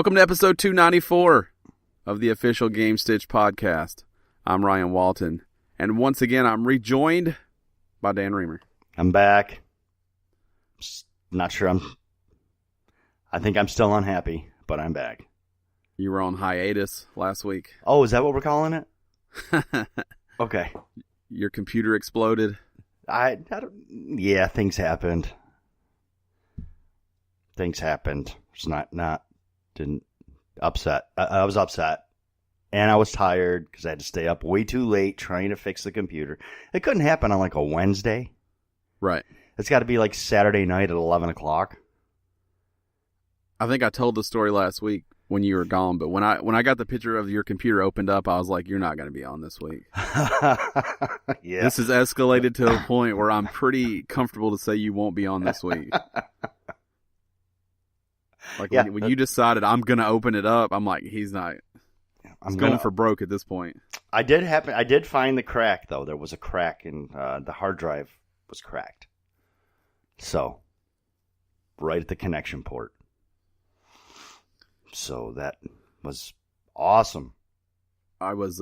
Welcome to episode 294 of the official Gamestitch Podcast. I'm Ryan Walton, and once again, I'm rejoined by Dan Reamer. I'm back. Not sure I think I'm still unhappy, but I'm back. You were on hiatus last week. Oh, is that what we're calling it? Okay. Your computer exploded. Yeah, things happened. It's didn't upset. I was upset, and I was tired because I had to stay up way too late trying to fix the computer. It couldn't happen on like a Wednesday. Right. It's got to be like Saturday night at 11 o'clock. I think I told the story last week when you were gone, but when I got the picture of your computer opened up, I was like, you're not going to be on this week. Yeah. This has escalated to a point where I'm pretty comfortable to say you won't be on this week. Like when you decided I'm going to open it up, I'm like, he's not. I'm going for broke at this point. I did find the crack, though. There was a crack in the hard drive was cracked. So, right at the connection port. So that was awesome. I was,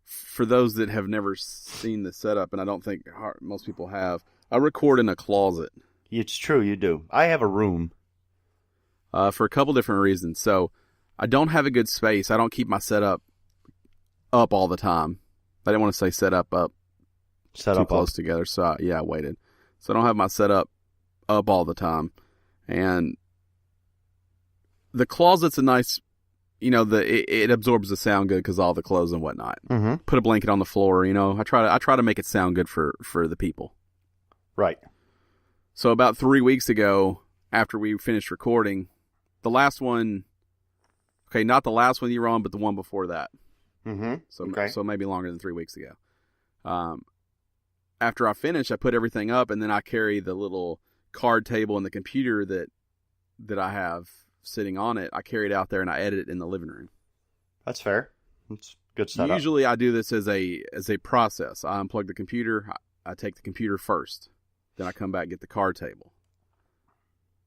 for those that have never seen the setup, and I don't think most people have, I record in a closet. It's true, you do. I have a room. For a couple different reasons. So, I don't have a good space. I don't keep my setup up all the time. I didn't want to say set up too close together. So, I waited. So, I don't have my setup up all the time. And the closet's a nice, it absorbs the sound good because all the clothes and whatnot. Mm-hmm. Put a blanket on the floor, I try to make it sound good for the people. Right. So, about 3 weeks ago, after we finished recording, the last one, okay, not the last one you were on, but the one before that. Mm-hmm. So maybe longer than 3 weeks ago. After I finish, I put everything up, and then I carry the little card table and the computer that I have sitting on it. I carry it out there, and I edit it in the living room. That's fair. That's good setup. Usually I do this as a process. I unplug the computer. I take the computer first. Then I come back and get the card table.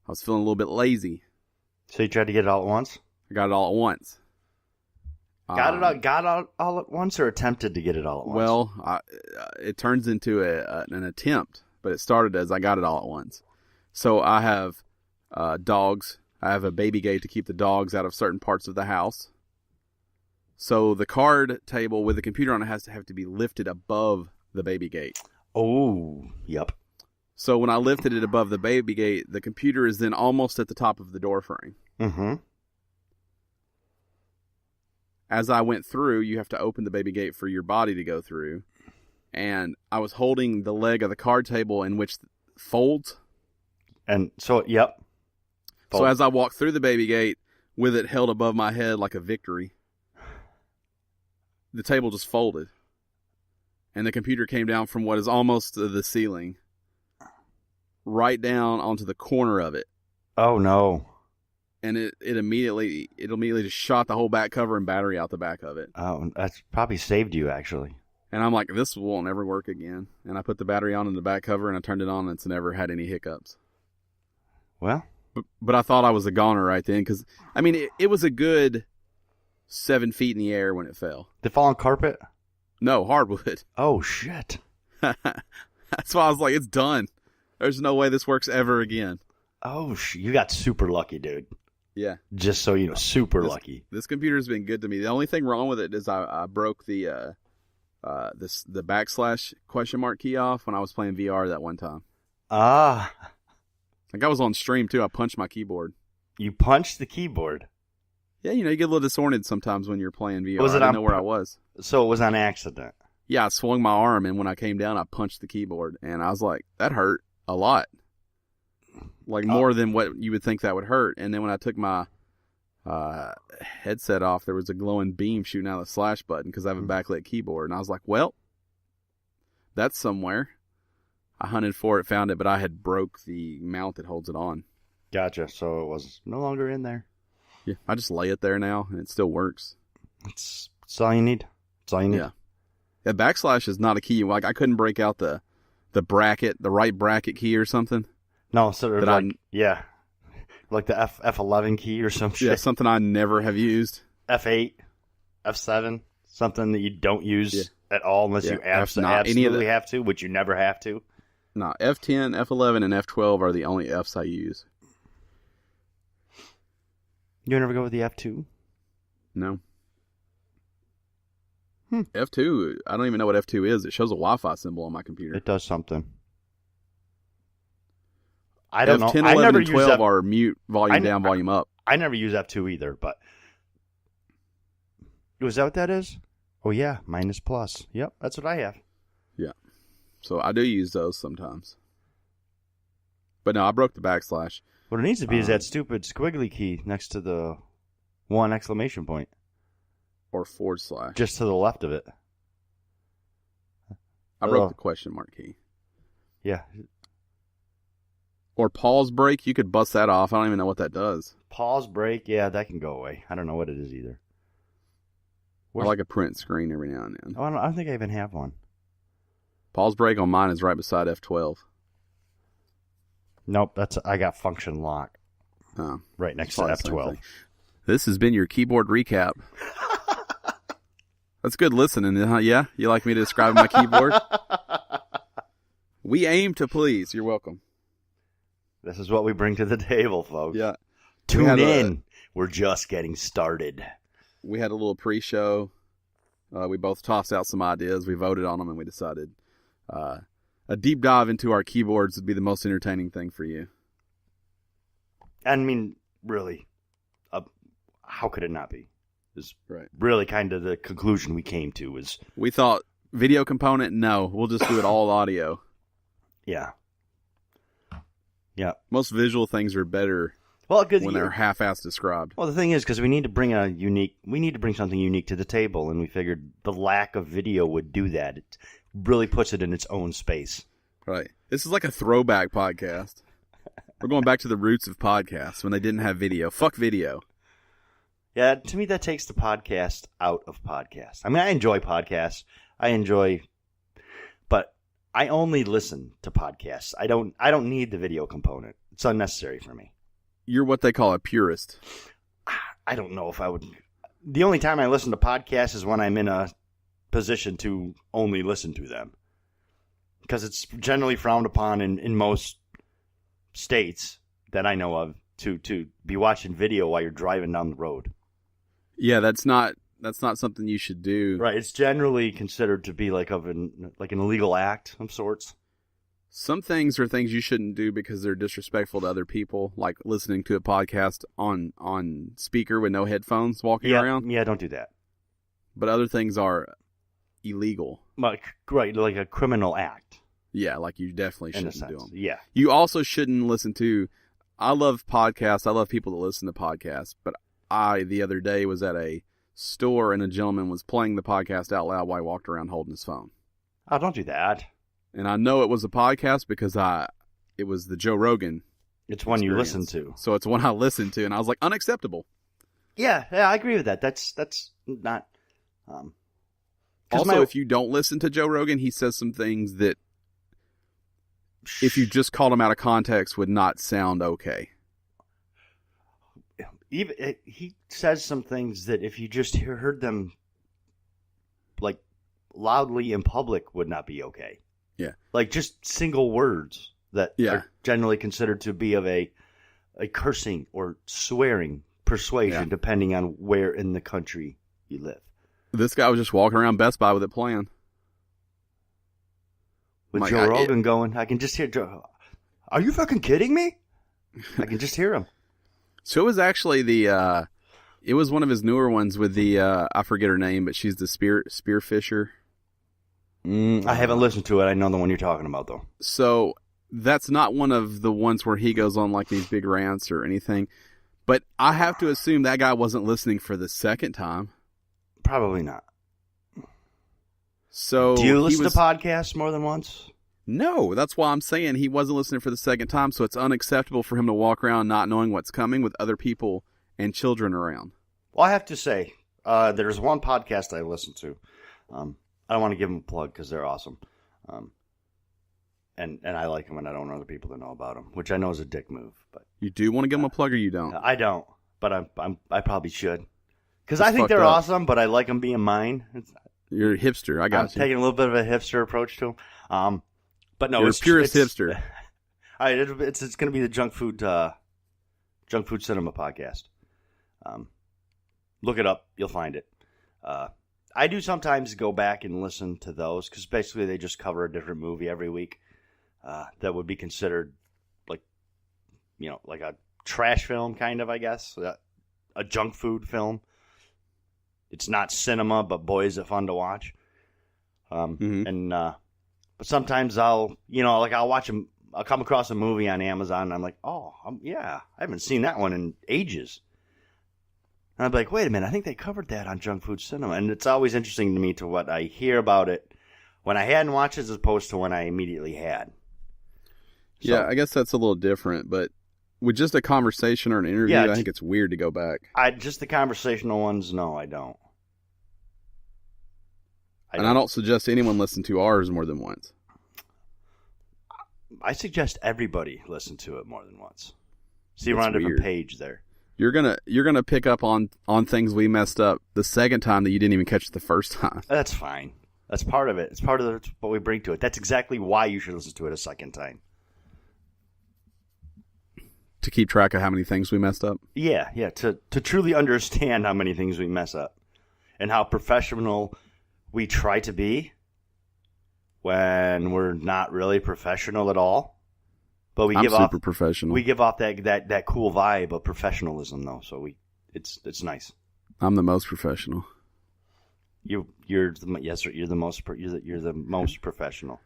I was feeling a little bit lazy. So you tried to get it all at once? I got it all at once. Got it all at once, or attempted to get it all at once? Well, it turns into an attempt, but it started as I got it all at once. So I have dogs. I have a baby gate to keep the dogs out of certain parts of the house. So the card table with the computer on it has to have to be lifted above the baby gate. Oh, yep. So when I lifted it above the baby gate, the computer is then almost at the top of the door frame. Mm-hmm. As I went through, you have to open the baby gate for your body to go through. And I was holding the leg of the card table in which folds. And so, yep. Fold. So as I walked through the baby gate with it held above my head like a victory, the table just folded. And the computer came down from what is almost the ceiling right down onto the corner of it. Oh, no. And it immediately just shot the whole back cover and battery out the back of it. Oh, that's probably saved you, actually. And I'm like, this won't ever work again. And I put the battery on in the back cover, and I turned it on, and it's never had any hiccups. Well. But I thought I was a goner right then, because, it was a good 7 feet in the air when it fell. Did it fall on carpet? No, hardwood. Oh, shit. That's why I was like, it's done. There's no way this works ever again. Oh, you got super lucky, dude. Yeah. Just so you know, super lucky. This computer's been good to me. The only thing wrong with it is I broke the backslash question mark key off when I was playing VR that one time. Ah. Like I was on stream too. I punched my keyboard. You punched the keyboard? Yeah, you get a little disoriented sometimes when you're playing VR. I didn't know where I was. So it was on accident? Yeah, I swung my arm, and when I came down, I punched the keyboard. And I was like, that hurt a lot. Like more than what you would think that would hurt. And then when I took my headset off, there was a glowing beam shooting out of the slash button because I have a backlit keyboard. And I was like, well, that's somewhere. I hunted for it, found it, but I had broke the mount that holds it on. Gotcha. So it was no longer in there. Yeah, I just lay it there now, and it still works. That's all you need. That's all you need. Yeah. Yeah, backslash is not a key. Like I couldn't break out the bracket, the right bracket key or something. No, so yeah. Like the F11 key or some shit. Yeah, something I never have used. F8, F7, something that you don't use at all unless you absolutely have to, which you never have to. No, F10, F11, and F12 are the only Fs I use. You never go with the F2? No. F2, I don't even know what F2 is. It shows a Wi-Fi symbol on my computer. It does something. I don't know. F10, 11, and 12 are mute, volume down, volume up. I never use F2 either, but... Was that what that is? Oh, yeah, minus plus. Yep, that's what I have. Yeah. So I do use those sometimes. But no, I broke the backslash. What it needs to be is that stupid squiggly key next to the 1 exclamation point. Or /. Just to the left of it. I broke the question mark key. Yeah. Or pause break, you could bust that off. I don't even know what that does. Pause break, yeah, that can go away. I don't know what it is either. I like a print screen every now and then. Oh, I don't think I even have one. Pause break on mine is right beside F12. Nope, I got function lock. Oh, right next to F12. This has been your keyboard recap. That's good listening, huh? Yeah? You like me to describe my keyboard? We aim to please. You're welcome. This is what we bring to the table, folks. Yeah. Tune in. We're just getting started. We had a little pre-show. We both tossed out some ideas. We voted on them, and we decided a deep dive into our keyboards would be the most entertaining thing for you. I mean, really, how could it not be? Is right. Really kind of the conclusion we came to is... We thought, video component, no. We'll just do it all audio. Yeah. Yeah. Most visual things are better when they're half-assed described. Well, the thing is, because we need to bring something unique to the table, and we figured the lack of video would do that. It really puts it in its own space. Right. This is like a throwback podcast. We're going back to the roots of podcasts when they didn't have video. Fuck video. Yeah, to me, that takes the podcast out of podcasts. I mean, I enjoy podcasts. But I only listen to podcasts. I don't need the video component. It's unnecessary for me. You're what they call a purist. I don't know if I would. The only time I listen to podcasts is when I'm in a position to only listen to them. Because it's generally frowned upon in most states that I know of to be watching video while you're driving down the road. Yeah, that's not something you should do. Right, it's generally considered to be like an illegal act of sorts. Some things are things you shouldn't do because they're disrespectful to other people, like listening to a podcast on speaker with no headphones walking around. Yeah, don't do that. But other things are illegal. Like a criminal act. Yeah, like you definitely shouldn't do them. Yeah. You also shouldn't listen to... I love podcasts. I love people that listen to podcasts, but the other day was at a store and a gentleman was playing the podcast out loud while he walked around holding his phone. Oh, don't do that. And I know it was a podcast because it was the Joe Rogan. It's one you listen to. So it's one I listened to, and I was like, unacceptable. Yeah, I agree with that. That's not... also, if you don't listen to Joe Rogan, he says some things that, if you just called him out of context, would not sound okay. He says some things that if you just heard them like loudly in public would not be okay. Yeah. Like just single words that are generally considered to be of a cursing or swearing persuasion, depending on where in the country you live. This guy was just walking around Best Buy with it playing. With Joe Rogan going, I can just hear Joe. Are you fucking kidding me? I can just hear him. So it was actually it was one of his newer ones with the, I forget her name, but she's the spearfisher. I haven't listened to it. I know the one you're talking about, though. So that's not one of the ones where he goes on like these big rants or anything. But I have to assume that guy wasn't listening for the second time. Probably not. So do you listen to podcasts more than once? No, that's why I'm saying he wasn't listening for the second time, so it's unacceptable for him to walk around not knowing what's coming with other people and children around. Well, I have to say, there's one podcast I listen to. I don't want to give them a plug because they're awesome. And I like them, and I don't want other people to know about them, which I know is a dick move. But You do want to give them a plug, or you don't? I don't, but I probably should. Because That's I think fucked they're up. awesome, but I like them being mine. You're a hipster. I got I'm you. taking a little bit of a hipster approach to them. But no, You're it's a purist hipster. All right, it's going to be the Junk Food Cinema podcast. Look it up, you'll find it. I do sometimes go back and listen to those because basically they just cover a different movie every week that would be considered like a trash film, kind of, I guess, a junk food film. It's not cinema, but boy, is it fun to watch. But sometimes I'll watch them. I'll come across a movie on Amazon, and I'm like, I haven't seen that one in ages. And I'm like, wait a minute, I think they covered that on Junk Food Cinema. And it's always interesting to me to what I hear about it when I hadn't watched it as opposed to when I immediately had. So, yeah, I guess that's a little different, but with just a conversation or an interview, I think it's weird to go back. Just the conversational ones, no, I don't. I don't suggest anyone listen to ours more than once. I suggest everybody listen to it more than once. See, we're on a different page there. You're gonna pick up on things we messed up the second time that you didn't even catch the first time. That's fine. That's part of it. It's part of what we bring to it. That's exactly why you should listen to it a second time. To keep track of how many things we messed up? Yeah. To truly understand how many things we mess up. And how professional we try to be when we're not really professional at all. But I'm super professional. We give off that cool vibe of professionalism, though. So it's nice. I'm the most professional. You're the most professional.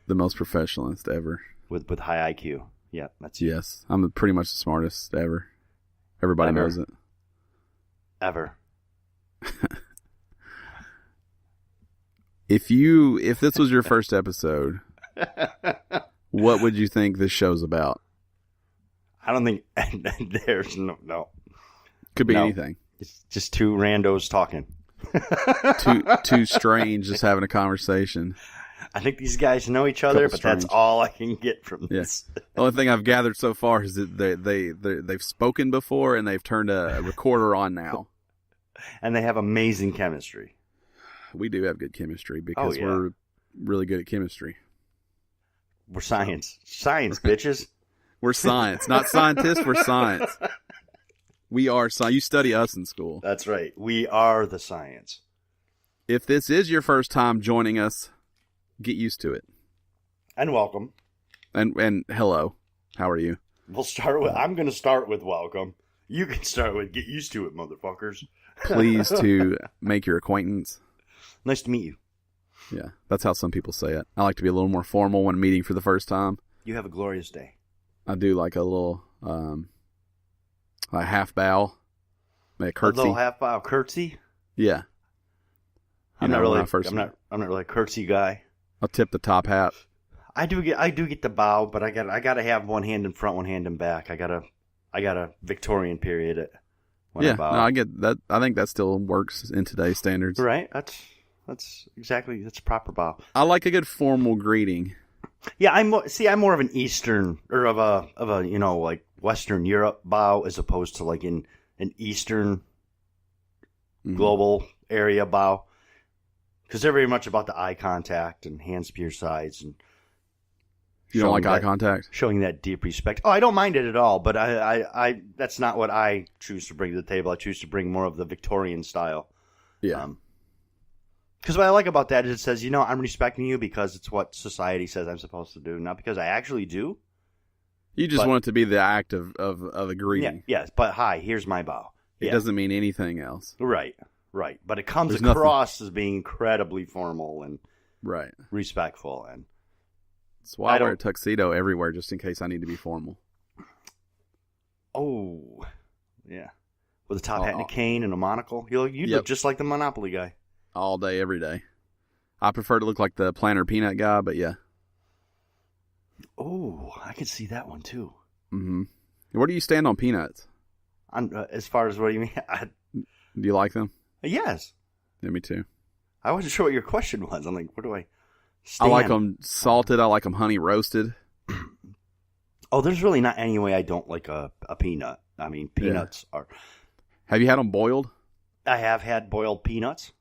The most professionalist ever. With high IQ. Yeah, that's you. Yes, I'm pretty much the smartest ever. Everybody knows it. Ever. If this was your first episode, what would you think this show's about? I don't think there's no. Could be anything. It's just two randos talking. Too strange, just having a conversation. I think these guys know each other, but that's all I can get from this. Yeah. The only thing I've gathered so far is that they've spoken before and they've turned a recorder on now. And they have amazing chemistry. We do have good chemistry because we're really good at chemistry. We're science, bitches. We're science, not scientists. We're science. We are science. You study us in school. That's right. We are the science. If this is your first time joining us, get used to it. And welcome. And hello. How are you? I'm going to start with welcome. You can start with get used to it, motherfuckers. Pleased to make your acquaintance. Nice to meet you. Yeah, that's how some people say it. I like to be a little more formal when meeting for the first time. You have a glorious day. I do like a little a half bow, a curtsy. A little half bow curtsy? Yeah. I'm not really a curtsy guy. I'll tip the top hat. I do get the bow, but I gotta have one hand in front, one hand in back. I got a Victorian period at when I bow. No, I get that. I think that still works in today's standards. Right. That's a proper bow. I like a good formal greeting. Yeah, I'm more of an Eastern or of a like Western Europe bow as opposed to like in an Eastern global area bow. Because they're very much about the eye contact and hands to your sides. And you don't like eye contact? Showing that deep respect. Oh, I don't mind it at all, but I that's not what I choose to bring to the table. I choose to bring more of the Victorian style. Yeah. Because what I like about that is it says, I'm respecting you because it's what society says I'm supposed to do, not because I actually do. You just want it to be the act of agreeing. Yeah, yes, but hi, here's my bow. It doesn't mean anything else. Right. But it comes across as being incredibly formal and respectful. And that's why I wear a tuxedo everywhere, just in case I need to be formal. Oh, yeah. With a top hat and a cane and a monocle. You look just like the Monopoly guy. All day, every day. I prefer to look like the Planter Peanut guy, but yeah. Oh, I could see that one too. Mm-hmm. Where do you stand on peanuts? As far as what do you mean? Do you like them? Yes. Yeah, me too. I wasn't sure what your question was. I'm like, what do I... I like them salted. I like them honey roasted. Oh, there's really not any way I don't like a peanut. I mean, peanuts are... Have you had them boiled? I have had boiled peanuts.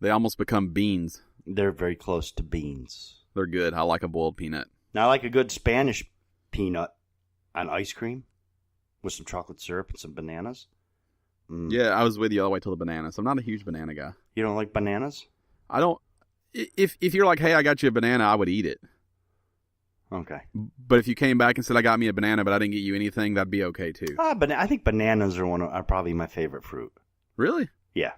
They almost become beans. They're very close to beans. They're good. I like a boiled peanut. Now, I like a good Spanish peanut on ice cream with some chocolate syrup and some bananas. Yeah, I was with you all the way till the bananas. I'm not a huge banana guy. You don't like bananas? I don't... If you're like, hey, I got you a banana, I would eat it. Okay. But if you came back and said, I got me a banana, but I didn't get you anything, that'd be okay, too. But I think bananas are probably my favorite fruit. Really? Yeah.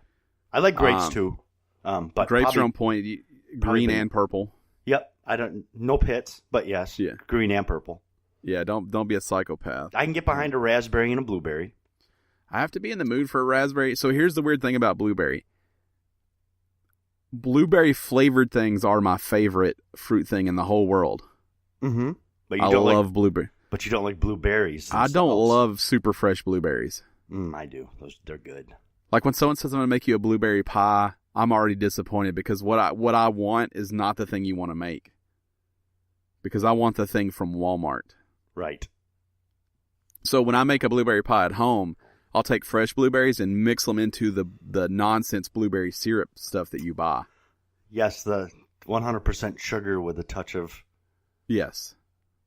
I like grapes, too. But grapes are on point. Green and purple. Yep. No pits, but yes. Yeah. Green and purple. Yeah, don't be a psychopath. I can get behind a raspberry and a blueberry. I have to be in the mood for a raspberry. So here's the weird thing about blueberry. Blueberry flavored things are my favorite fruit thing in the whole world. Mm-hmm. But I love blueberry. But you don't like blueberries. I don't love super fresh blueberries. I do. They're good. Like when someone says I'm going to make you a blueberry pie, I'm already disappointed because what I want is not the thing you want to make. Because I want the thing from Walmart. Right. So when I make a blueberry pie at home, I'll take fresh blueberries and mix them into the nonsense blueberry syrup stuff that you buy. Yes, the 100% sugar with a touch of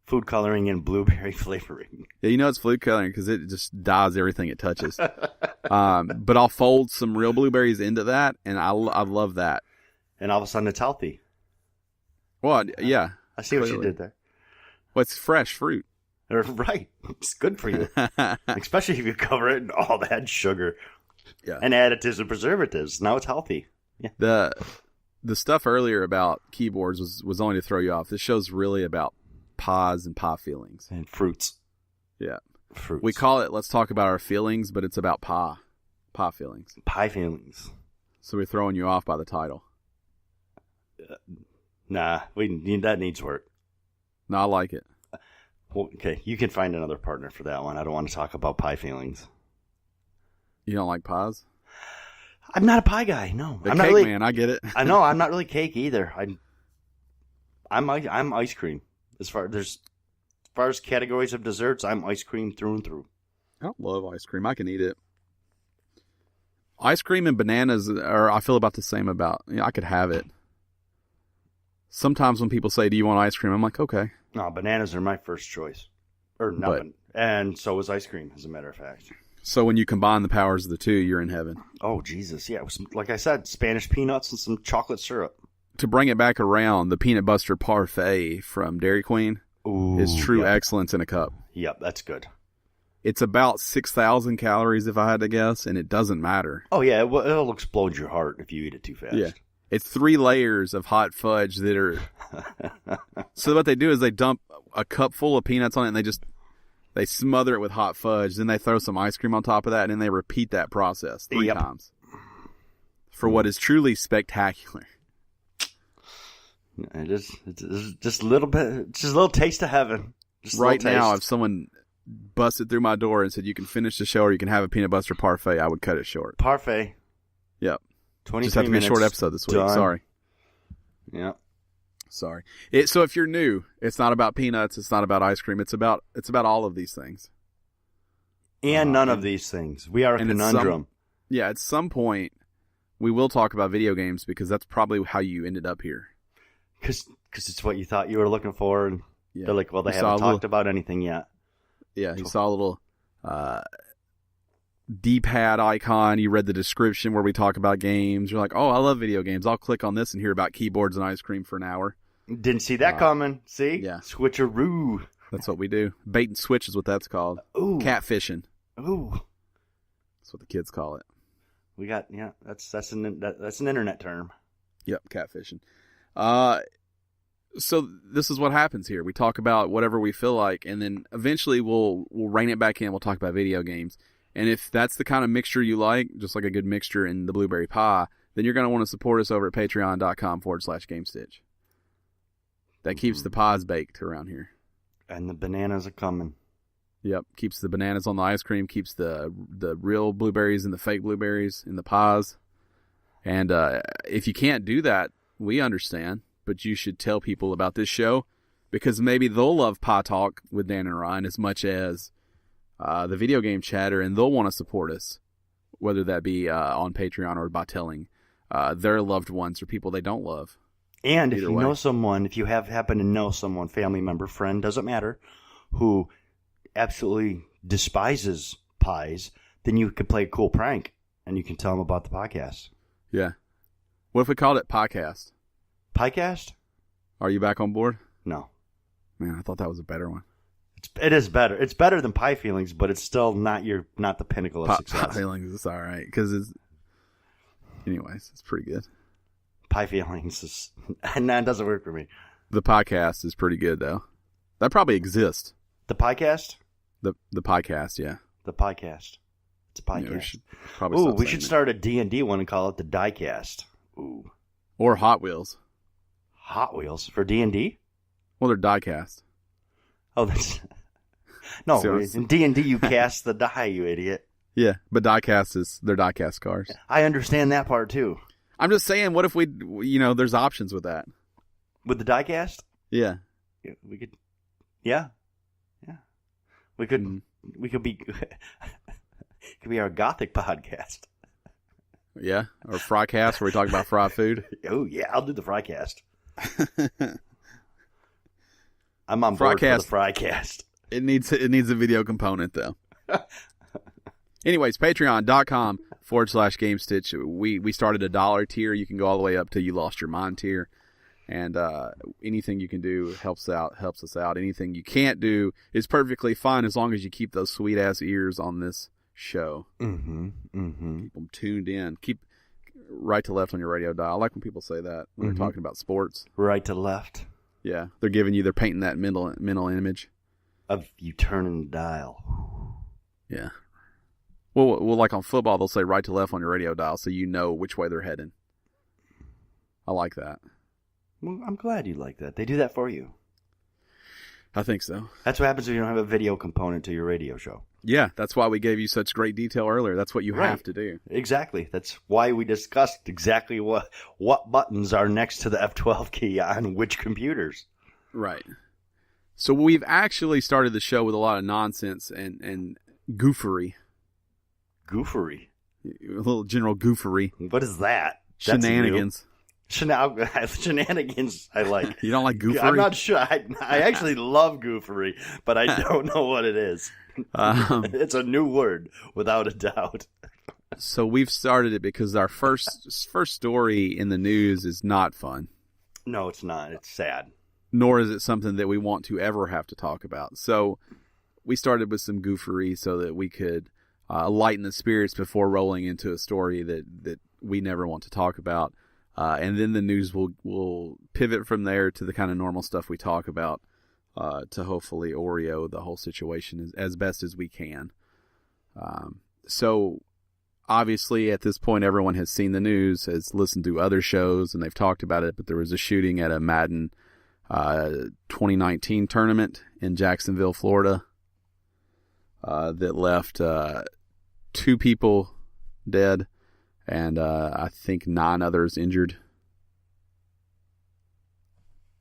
food coloring and blueberry flavoring. Yeah, you know it's food coloring because it just dyes everything it touches. But I'll fold some real blueberries into that, and I love that. And all of a sudden it's healthy. Well, yeah. I see what you did there. Well, it's fresh fruit. Right. It's good for you. Especially if you cover it in all that sugar and additives and preservatives. Now it's healthy. Yeah. The stuff earlier about keyboards was only to throw you off. This show's really about pies and pie feelings. And fruits. Yeah. Fruits. We call it Let's Talk About Our Feelings, but it's about pie. Pie feelings. Pie feelings. So we're throwing you off by the title. Nah, that needs work. No, I like it. Well, okay, you can find another partner for that one. I don't want to talk about pie feelings. You don't like pies? I'm not a pie guy. No, I'm not really, man. I get it. I know. I'm not really cake either. I'm ice cream. As far as categories of desserts, I'm ice cream through and through. I don't love ice cream. I can eat it. Ice cream and bananas I feel about the same about. I could have it. Sometimes when people say, "Do you want ice cream?" I'm like, "Okay." No, bananas are my first choice, or nothing, and so is ice cream. As a matter of fact. So when you combine the powers of the two, you're in heaven. Oh, Jesus. Yeah. Like I said, Spanish peanuts and some chocolate syrup. To bring it back around, the peanut butter parfait from Dairy Queen is true excellence in a cup. Yep, that's good. It's about 6,000 calories, if I had to guess, and it doesn't matter. Oh, yeah. It'll explode your heart if you eat it too fast. Yeah. It's 3 layers of hot fudge that are... So what they do is they dump a cup full of peanuts on it, and they smother it with hot fudge. Then they throw some ice cream on top of that, and then they repeat that process 3 times. For what is truly spectacular. It's just a little bit, just a little taste of heaven. Just right now, if someone busted through my door and said, you can finish the show or you can have a peanut butter parfait, I would cut it short. Parfait. Yep. 23 just have to be a short episode this week. Done. Sorry. Yep. Sorry. So if you're new, it's not about peanuts. It's not about ice cream. It's about all of these things. And none of these things. We are a conundrum. At some point, we will talk about video games because that's probably how you ended up here. Because it's what you thought you were looking for. And they're like, well, they haven't talked about anything yet. Yeah, you saw a little D-pad icon. You read the description where we talk about games. You're like, oh, I love video games. I'll click on this and hear about keyboards and ice cream for an hour. Didn't see that coming. See? Yeah. Switcheroo. That's what we do. Bait and switch is what that's called. Ooh. Catfishing. Ooh. That's what the kids call it. We got, that's an internet term. Yep, catfishing. So this is what happens here. We talk about whatever we feel like, and then eventually we'll rein it back in. We'll talk about video games. And if that's the kind of mixture you like, just like a good mixture in the blueberry pie, then you're going to want to support us over at patreon.com/Gamestitch. That keeps the pies baked around here. And the bananas are coming. Yep, keeps the bananas on the ice cream, keeps the real blueberries and the fake blueberries in the pies. And if you can't do that, we understand. but you should tell people about this show because maybe they'll love Pie Talk with Dan and Ryan as much as the video game chatter, and they'll want to support us, whether that be on Patreon or by telling their loved ones or people they don't love. And if you know someone, if you happen to know someone, family member, friend, doesn't matter, who absolutely despises pies, then you could play a cool prank and you can tell them about the podcast. Yeah. What if we called it Piecast? Piecast? Are you back on board? No. Man, I thought that was a better one. It is better. It's better than Pie Feelings, but it's still not the pinnacle of success. Pie Feelings is all right because anyways, it's pretty good. Pie Feelings is it doesn't work for me. The podcast is pretty good though. That probably exists. The Piecast? The Piecast, yeah. The Piecast. It's a podcast. Yeah, we should start a D&D one and call it the Diecast. Ooh. Or Hot Wheels. Hot Wheels for D&D? Well, they're diecast. Oh, that's no. In D&D, you cast the die, you idiot. Yeah, but diecast they're diecast cars. I understand that part too. I'm just saying, what if there's options with that? With the diecast? Yeah, we could. Yeah, we could. Mm-hmm. We could be. It could be our gothic podcast. Yeah, or Frycast, where we talk about fry food. Oh yeah, I'll do the Frycast. I'm on board for the Frycast. It needs a video component though. Anyways, patreon.com/Gamestitch. We started a $1 tier. You can go all the way up to You Lost Your Mind tier. And anything you can do helps us out. Anything you can't do is perfectly fine as long as you keep those sweet ass ears on this show. Mm-hmm. Mm-hmm. Keep them tuned in. Keep right to left on your radio dial. I like when people say that when they're talking about sports. Right to left. Yeah, they're painting that mental image of you turning the dial. Yeah. Well, like on football, they'll say right to left on your radio dial, so you know which way they're heading. I like that. Well, I'm glad you like that. They do that for you. I think so. That's what happens when you don't have a video component to your radio show. Yeah, that's why we gave you such great detail earlier. That's what you have to do. Exactly. That's why we discussed exactly what buttons are next to the F12 key on which computers. Right. So we've actually started the show with a lot of nonsense and goofery. Goofery? A little general goofery. What is that? Shenanigans. Shenanigans I like. You don't like goofery? I'm not sure. I actually love goofery, but I don't know what it is. It's a new word, without a doubt. So we've started it because our first story in the news is not fun. No, it's not. It's sad. Nor is it something that we want to ever have to talk about. So we started with some goofery so that we could lighten the spirits before rolling into a story that we never want to talk about. And then the news will pivot from there to the kind of normal stuff we talk about to hopefully Oreo the whole situation as best as we can. So obviously at this point everyone has seen the news, has listened to other shows, and they've talked about it, but there was a shooting at a Madden 2019 tournament in Jacksonville, Florida that left 2 people dead and I think 9 others injured.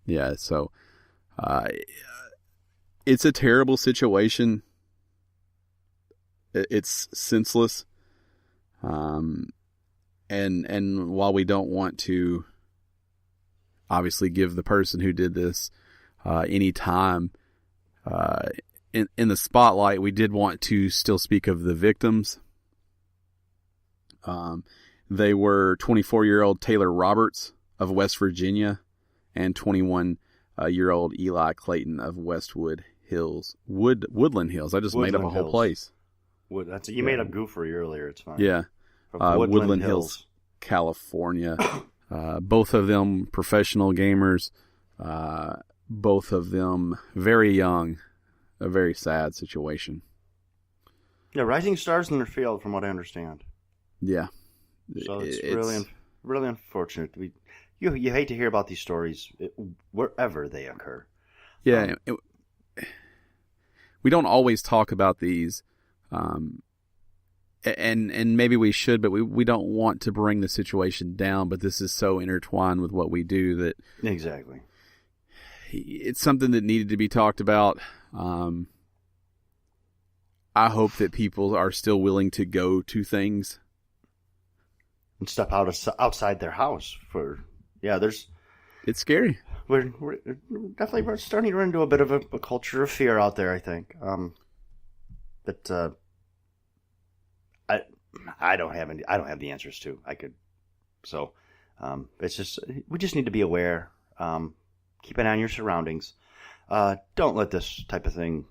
Yeah, so it's a terrible situation. It's senseless. And while we don't want to obviously give the person who did this any time in the spotlight, we did want to still speak of the victims. They were 24-year-old Taylor Roberts of West Virginia and 21-year-old Eli Clayton of Westwood Hills. Woodland Hills. I just made up a whole place. You made up Goofery earlier. It's fine. Yeah. Woodland Hills, California. Both of them professional gamers. Both of them very young. A very sad situation. Yeah, rising stars in their field, from what I understand. Yeah. So it's really unfortunate. You hate to hear about these stories wherever they occur. Yeah. We don't always talk about these and maybe we should, but we don't want to bring the situation down, but this is so intertwined with what we do that exactly it's something that needed to be talked about. I hope that people are still willing to go to things and step outside their house it's scary. We're definitely starting to run into a bit of a culture of fear out there, I think. But I don't have the answers to. It's just we just need to be aware. Keep an eye on your surroundings. Don't let this type of thing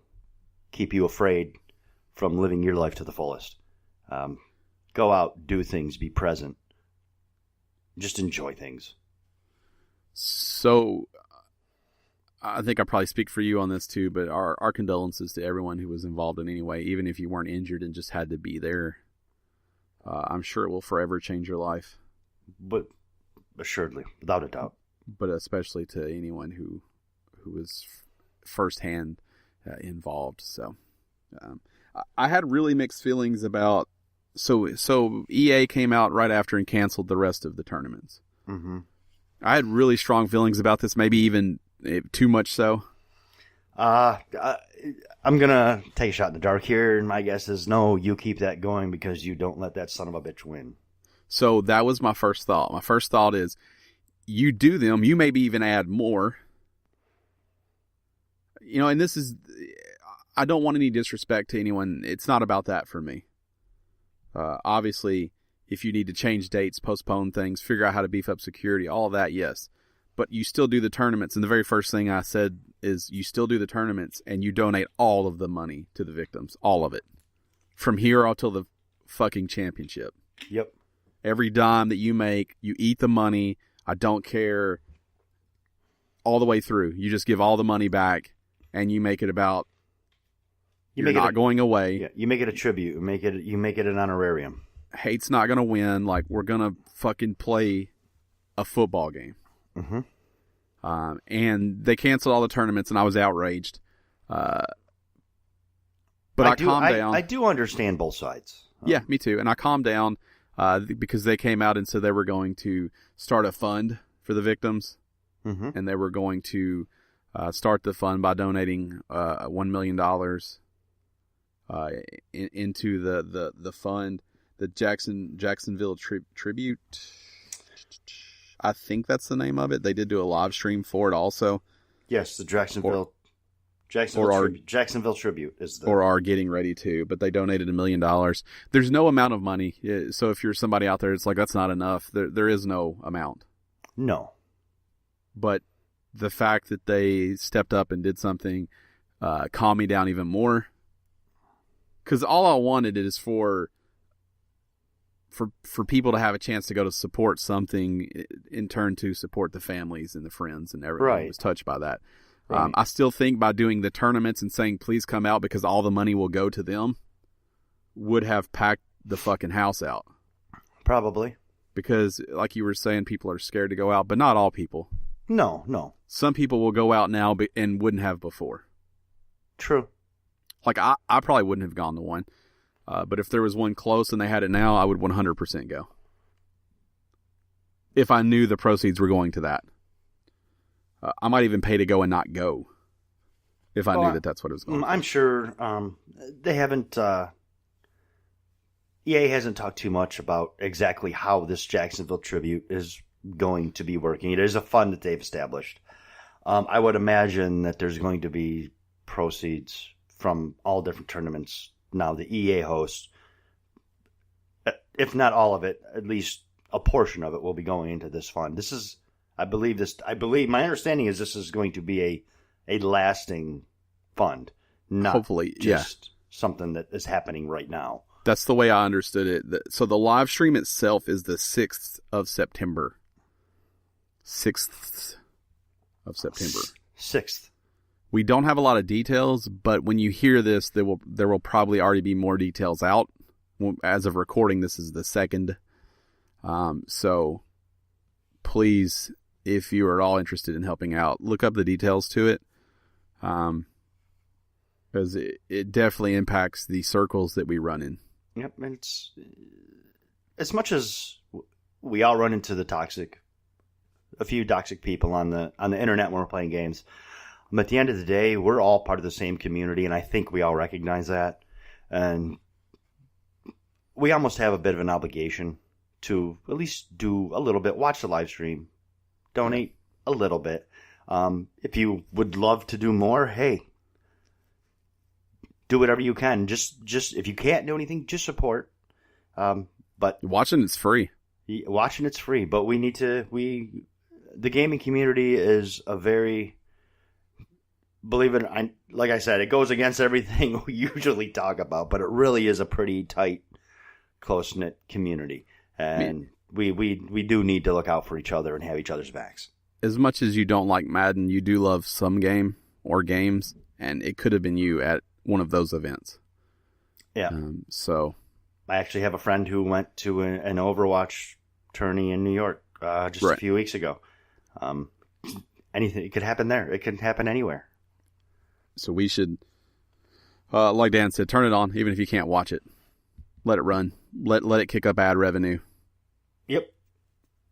keep you afraid from living your life to the fullest. Go out, do things, be present. Just enjoy things. So, I think I probably speak for you on this too, but our condolences to everyone who was involved in any way, even if you weren't injured and just had to be there. I'm sure it will forever change your life. But assuredly, without a doubt. But especially to anyone who was firsthand involved. So, I had really mixed feelings about. So EA came out right after and canceled the rest of the tournaments. Mm-hmm. I had really strong feelings about this, maybe even too much so. I'm going to take a shot in the dark here, and my guess is no, you keep that going because you don't let that son of a bitch win. So that was my first thought. My first thought is, you do them, you maybe even add more. And this is, I don't want any disrespect to anyone. It's not about that for me. Obviously, if you need to change dates, postpone things, figure out how to beef up security, all of that, yes. But you still do the tournaments. And the very first thing I said is you still do the tournaments and you donate all of the money to the victims. All of it. From here until the fucking championship. Yep. Every dime that you make, you eat the money. I don't care. All the way through. You just give all the money back and you make it about you're not going away. Yeah, you make it a tribute. You make it an honorarium. Hate's not going to win. Like, we're going to fucking play a football game. Mm-hmm. And they canceled all the tournaments, and I was outraged. But I calmed down. I do understand both sides. Yeah, me too. And I calmed down because they came out and said they were going to start a fund for the victims. Mm-hmm. And they were going to start the fund by donating $1 million into the fund. The Jacksonville tribute. I think that's the name of it. They did do a live stream for it also. Yes, the Jacksonville tribute is the... Or are getting ready to, but they donated $1 million. There's no amount of money. So if you're somebody out there, it's like, that's not enough. There is no amount. No. But the fact that they stepped up and did something calmed me down even more. Because all I wanted is for people to have a chance to go to support something, in turn to support the families and the friends and everyone who was touched by that. Right. I still think by doing the tournaments and saying, please come out because all the money will go to them, would have packed the fucking house out. Probably. Because, like you were saying, people are scared to go out, but not all people. No. Some people will go out now and wouldn't have before. True. Like, I probably wouldn't have gone to one. But if there was one close and they had it now, I would 100% go. If I knew the proceeds were going to that. I might even pay to go and not go. If I knew that that's what it was going to. I'm sure they haven't... EA hasn't talked too much about exactly how this Jacksonville tribute is going to be working. It is a fund that they've established. I would imagine that there's going to be proceeds from all different tournaments. Now the EA hosts, if not all of it, at least a portion of it will be going into this fund. This is, I believe, my understanding is this is going to be a lasting fund, not hopefully just something that is happening right now. That's the way I understood it. So the live stream itself is the 6th of September. 6th of September. 6th. We don't have a lot of details, but when you hear this, there will probably already be more details out. As of recording, this is the 2nd. So please, if you are at all interested in helping out, look up the details to it. Because it definitely impacts the circles that we run in. Yep, and it's as much as we all run into a few toxic people on the internet when we're playing games. At the end of the day, we're all part of the same community, and I think we all recognize that. And we almost have a bit of an obligation to at least do a little bit, watch the live stream, donate a little bit. If you would love to do more, hey, do whatever you can. Just if you can't do anything, just support. But watching it's free. Watching it's free, but the gaming community is a very, believe it, like I said, it goes against everything we usually talk about, but it really is a pretty tight, close-knit community. And we do need to look out for each other and have each other's backs. As much as you don't like Madden, you do love some game or games, and it could have been you at one of those events. Yeah. So I actually have a friend who went to an Overwatch tourney in New York just a few weeks ago. Anything, it could happen there. It could happen anywhere. So we should, like Dan said, turn it on, even if you can't watch it. Let it run. Let it kick up ad revenue. Yep.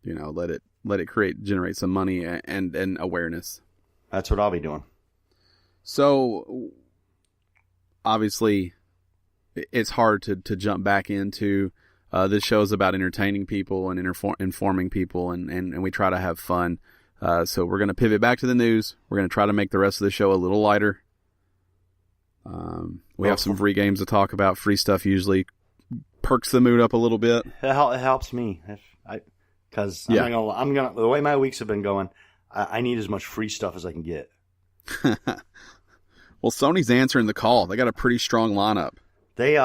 Let it generate some money and awareness. That's what I'll be doing. So obviously, it's hard to jump back into. This show is about entertaining people and informing people, and we try to have fun. So we're going to pivot back to the news. We're going to try to make the rest of the show a little lighter. We have some free games to talk about. Free stuff usually perks the mood up a little bit. It helps me because the way my weeks have been going, I need as much free stuff as I can get. Well, Sony's answering the call. They got a pretty strong lineup. They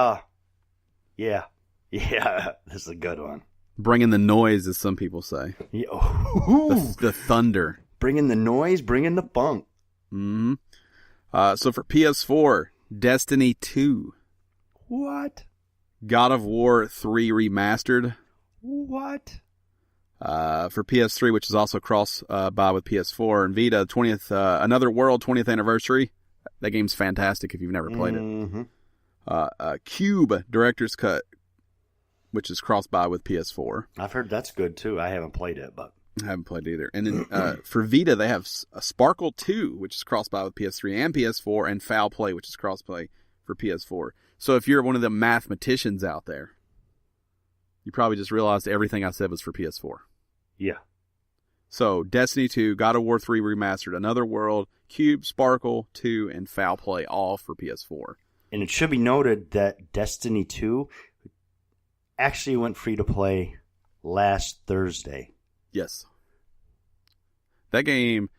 yeah, this is a good one. Bringing the noise, as some people say. Yeah. The thunder. Bringing the noise, bringing the funk. Mm-hmm. So for PS4, Destiny 2. What? God of War 3 Remastered. What? For PS3, which is also cross-buy with PS4 and Vita, 20th Another World 20th Anniversary. That game's fantastic if you've never played it. Cube Director's Cut, which is cross-buy with PS4. I've heard that's good, too. I haven't played it, but... I haven't played either. And then for Vita, they have Sparkle 2, which is cross-buy with PS3 and PS4, and Foul Play, which is cross-play for PS4. So if you're one of the mathematicians out there, you probably just realized everything I said was for PS4. Yeah. So Destiny 2, God of War 3 Remastered, Another World, Cube, Sparkle 2, and Foul Play, all for PS4. And it should be noted that Destiny 2 actually went free to play last Thursday. Yes. That game,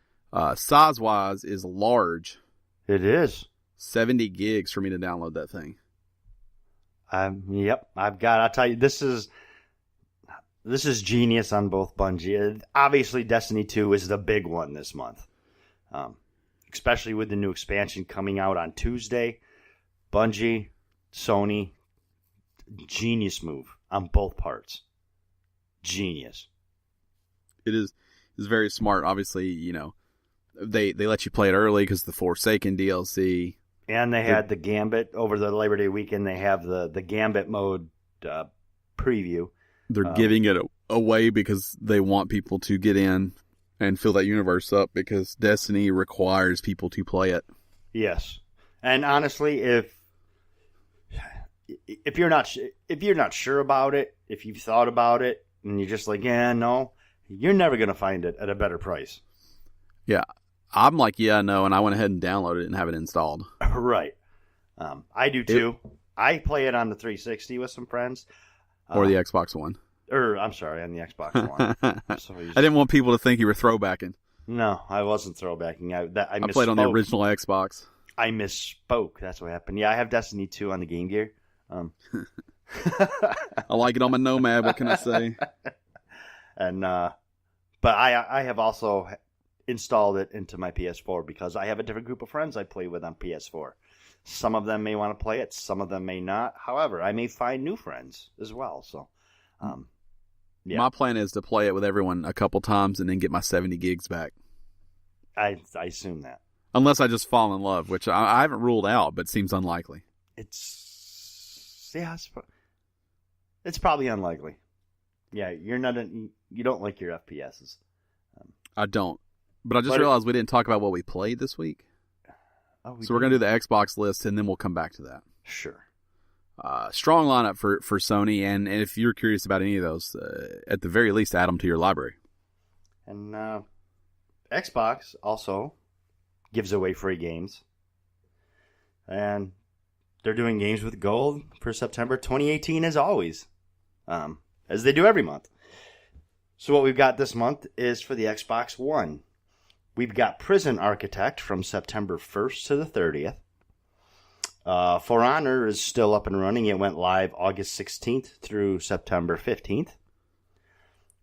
size-wise, is large. It is. 70 gigs for me to download that thing. Yep. I'll tell you, this is genius on both Bungie. Obviously, Destiny 2 is the big one this month. Especially with the new expansion coming out on Tuesday. Bungie, Sony, genius move on both parts. Genius. It is very smart. Obviously, they let you play it early because the Forsaken DLC. And they had the Gambit over the Labor Day weekend. They have the Gambit mode preview. They're giving it away because they want people to get in and fill that universe up because Destiny requires people to play it. Yes. And honestly, if you're not sure about it, if you've thought about it and you're just like, yeah, no, you're never going to find it at a better price. Yeah. I'm like, yeah, no, and I went ahead and downloaded it and have it installed. Right. I do too. I play it on the 360 with some friends. Or the Xbox One. I'm sorry, on the Xbox One. I didn't want people to think you were throwbacking. No, I wasn't throwbacking. I played on the original Xbox. I misspoke. That's what happened. Yeah, I have Destiny 2 on the Game Gear. I like it on my Nomad. What can I say? And but I have also installed it into my PS4 because I have a different group of friends I play with on PS4. Some of them may want to play it. Some of them may not. However, I may find new friends as well. So, yeah. My plan is to play it with everyone a couple times and then get my 70 gigs back. I assume that. Unless I just fall in love, which I haven't ruled out, but seems unlikely. It's... Yeah, It's probably unlikely. Yeah, you don't like your FPSs. I don't. But I just realized we didn't talk about what we played this week. So we're going to do the Xbox list, and then we'll come back to that. Sure. Strong lineup for Sony, and if you're curious about any of those, at the very least, add them to your library. And Xbox also gives away free games. And they're doing games with gold for September 2018 as always, as they do every month. So what we've got this month is for the Xbox One. We've got Prison Architect from September 1st to the 30th. For Honor is still up and running. It went live August 16th through September 15th.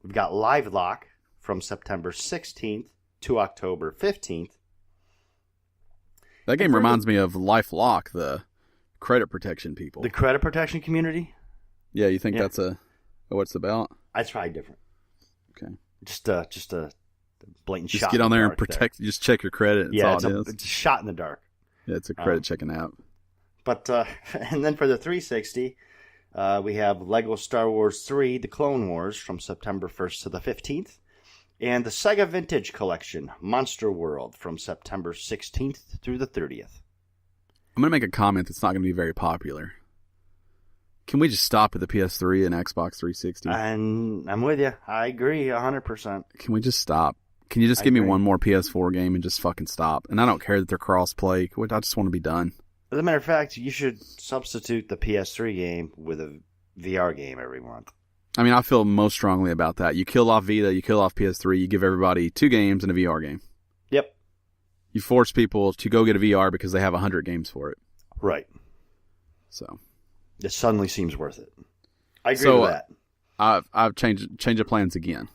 We've got Live Lock from September 16th to October 15th. That game reminds me of LifeLock, the credit protection people. The credit protection community? Yeah, you think that's what's it about? That's probably different. Okay. Just a blatant shot. Just get on there and protect. Just check your credit. That's all it is. It's a shot in the dark. Yeah, it's a credit checking app. But and then for the 360, we have Lego Star Wars 3: The Clone Wars from September 1st to the 15th, and the Sega Vintage Collection Monster World from September 16th through the 30th. I'm going to make a comment that's not going to be very popular. Can we just stop at the PS3 and Xbox 360? And I'm with you. I agree 100%. Can we just stop? Can you just give me one more PS4 game and just fucking stop? And I don't care that they're cross-play. I just want to be done. As a matter of fact, you should substitute the PS3 game with a VR game every month. I mean, I feel most strongly about that. You kill off Vita, you kill off PS3, you give everybody 2 games and a VR game. Yep. You force people to go get a VR because they have 100 games for it. Right. So it suddenly seems worth it. I agree with that. I've changed of plans again.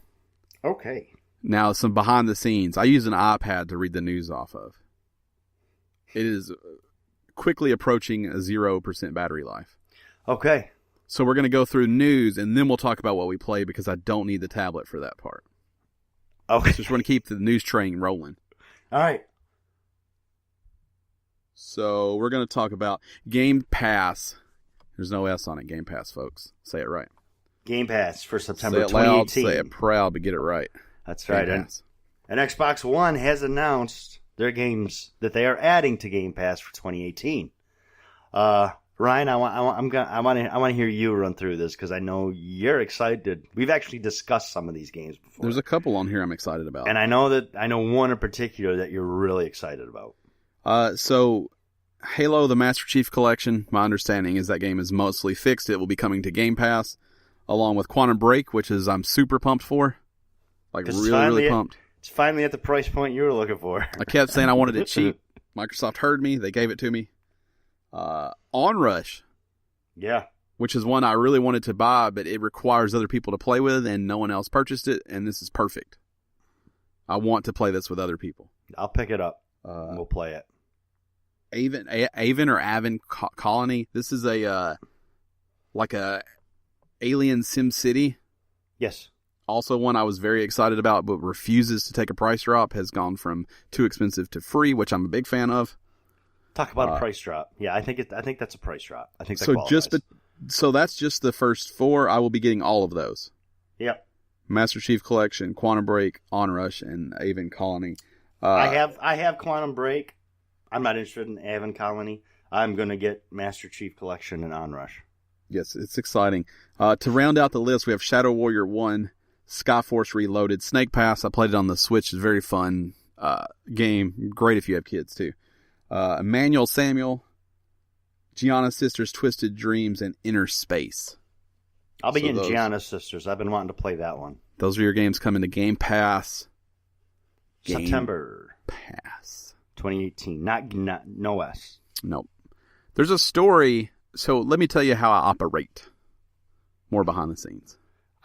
Okay. Now, some behind the scenes. I use an iPad to read the news off of. It is quickly approaching a 0% battery life. Okay. So we're going to go through news, and then we'll talk about what we play because I don't need the tablet for that part. Okay. So just want to keep the news train rolling. All right. So we're going to talk about Game Pass. There's no S on it. Game Pass, folks. Say it right. Game Pass for September 2018. Say it loud, say it proud, but get it right. That's right. And Xbox One has announced their games that they are adding to Game Pass for 2018. Ryan, I want to hear you run through this because I know you're excited. We've actually discussed some of these games before. There's a couple on here I'm excited about, and I know one in particular that you're really excited about. So Halo: The Master Chief Collection. My understanding is that game is mostly fixed. It will be coming to Game Pass, along with Quantum Break, which is I'm super pumped for. Like really pumped. It's finally at the price point you were looking for. I kept saying I wanted it cheap. Microsoft heard me. They gave it to me. Onrush. Yeah. Which is one I really wanted to buy, but it requires other people to play with, and no one else purchased it, and this is perfect. I want to play this with other people. I'll pick it up. We'll play it. Avon Colony. This is like a Alien Sim City. Yes. Also one I was very excited about, but refuses to take a price drop. Has gone from too expensive to free, which I'm a big fan of. Talk about a price drop. Yeah, I think that's a price drop. I think that qualifies. So that's just the first 4. I will be getting all of those. Yep. Master Chief Collection, Quantum Break, Onrush, and Avon Colony. I have Quantum Break. I'm not interested in Avon Colony. I'm going to get Master Chief Collection and Onrush. Yes, it's exciting. To round out the list, we have Shadow Warrior 1, Skyforce Reloaded, Snake Pass. I played it on the Switch. It's a very fun game. Great if you have kids, too. Emmanuel Samuel, Gianna Sisters Twisted Dreams, and Inner Space. I'll be getting Gianna Sisters. I've been wanting to play that one. Those are your games coming to Game Pass. September Pass 2018. Not no S. Nope. There's a story. So let me tell you how I operate. More behind the scenes.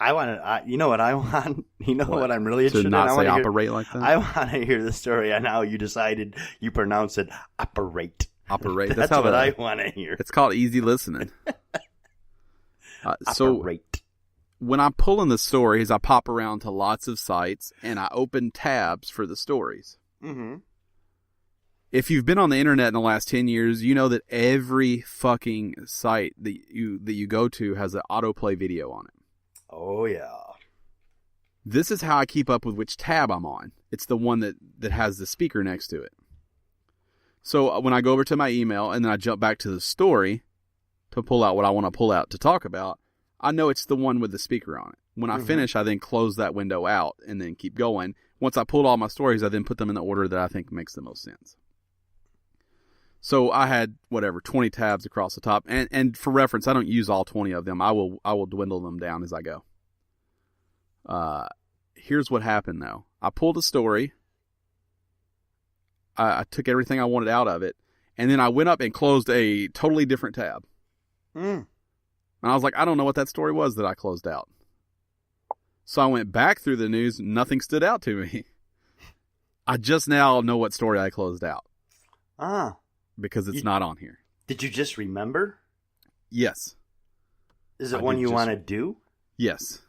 You know what I want? You know what I'm really interested in? To not say operate like that? I want to hear the story on how you decided you pronounce it operate. Operate. That's what I want to hear. It's called easy listening. So operate. When I pull in the stories, I pop around to lots of sites, and I open tabs for the stories. Mm-hmm. If you've been on the internet in the last 10 years, you know that every fucking site that you go to has an autoplay video on it. Oh, yeah. This is how I keep up with which tab I'm on. It's the one that has the speaker next to it. So when I go over to my email and then I jump back to the story to pull out what I want to pull out to talk about, I know it's the one with the speaker on it. When I finish, I then close that window out and then keep going. Once I pulled all my stories, I then put them in the order that I think makes the most sense. So I had 20 tabs across the top, and for reference, I don't use all 20 of them. I will dwindle them down as I go. Here's what happened though. I pulled a story. I took everything I wanted out of it, and then I went up and closed a totally different tab. And I was like, I don't know what that story was that I closed out. So I went back through the news. Nothing stood out to me. I just now know what story I closed out. Because it's not on here. Did you just remember? Yes. Is it one you want to do? Yes.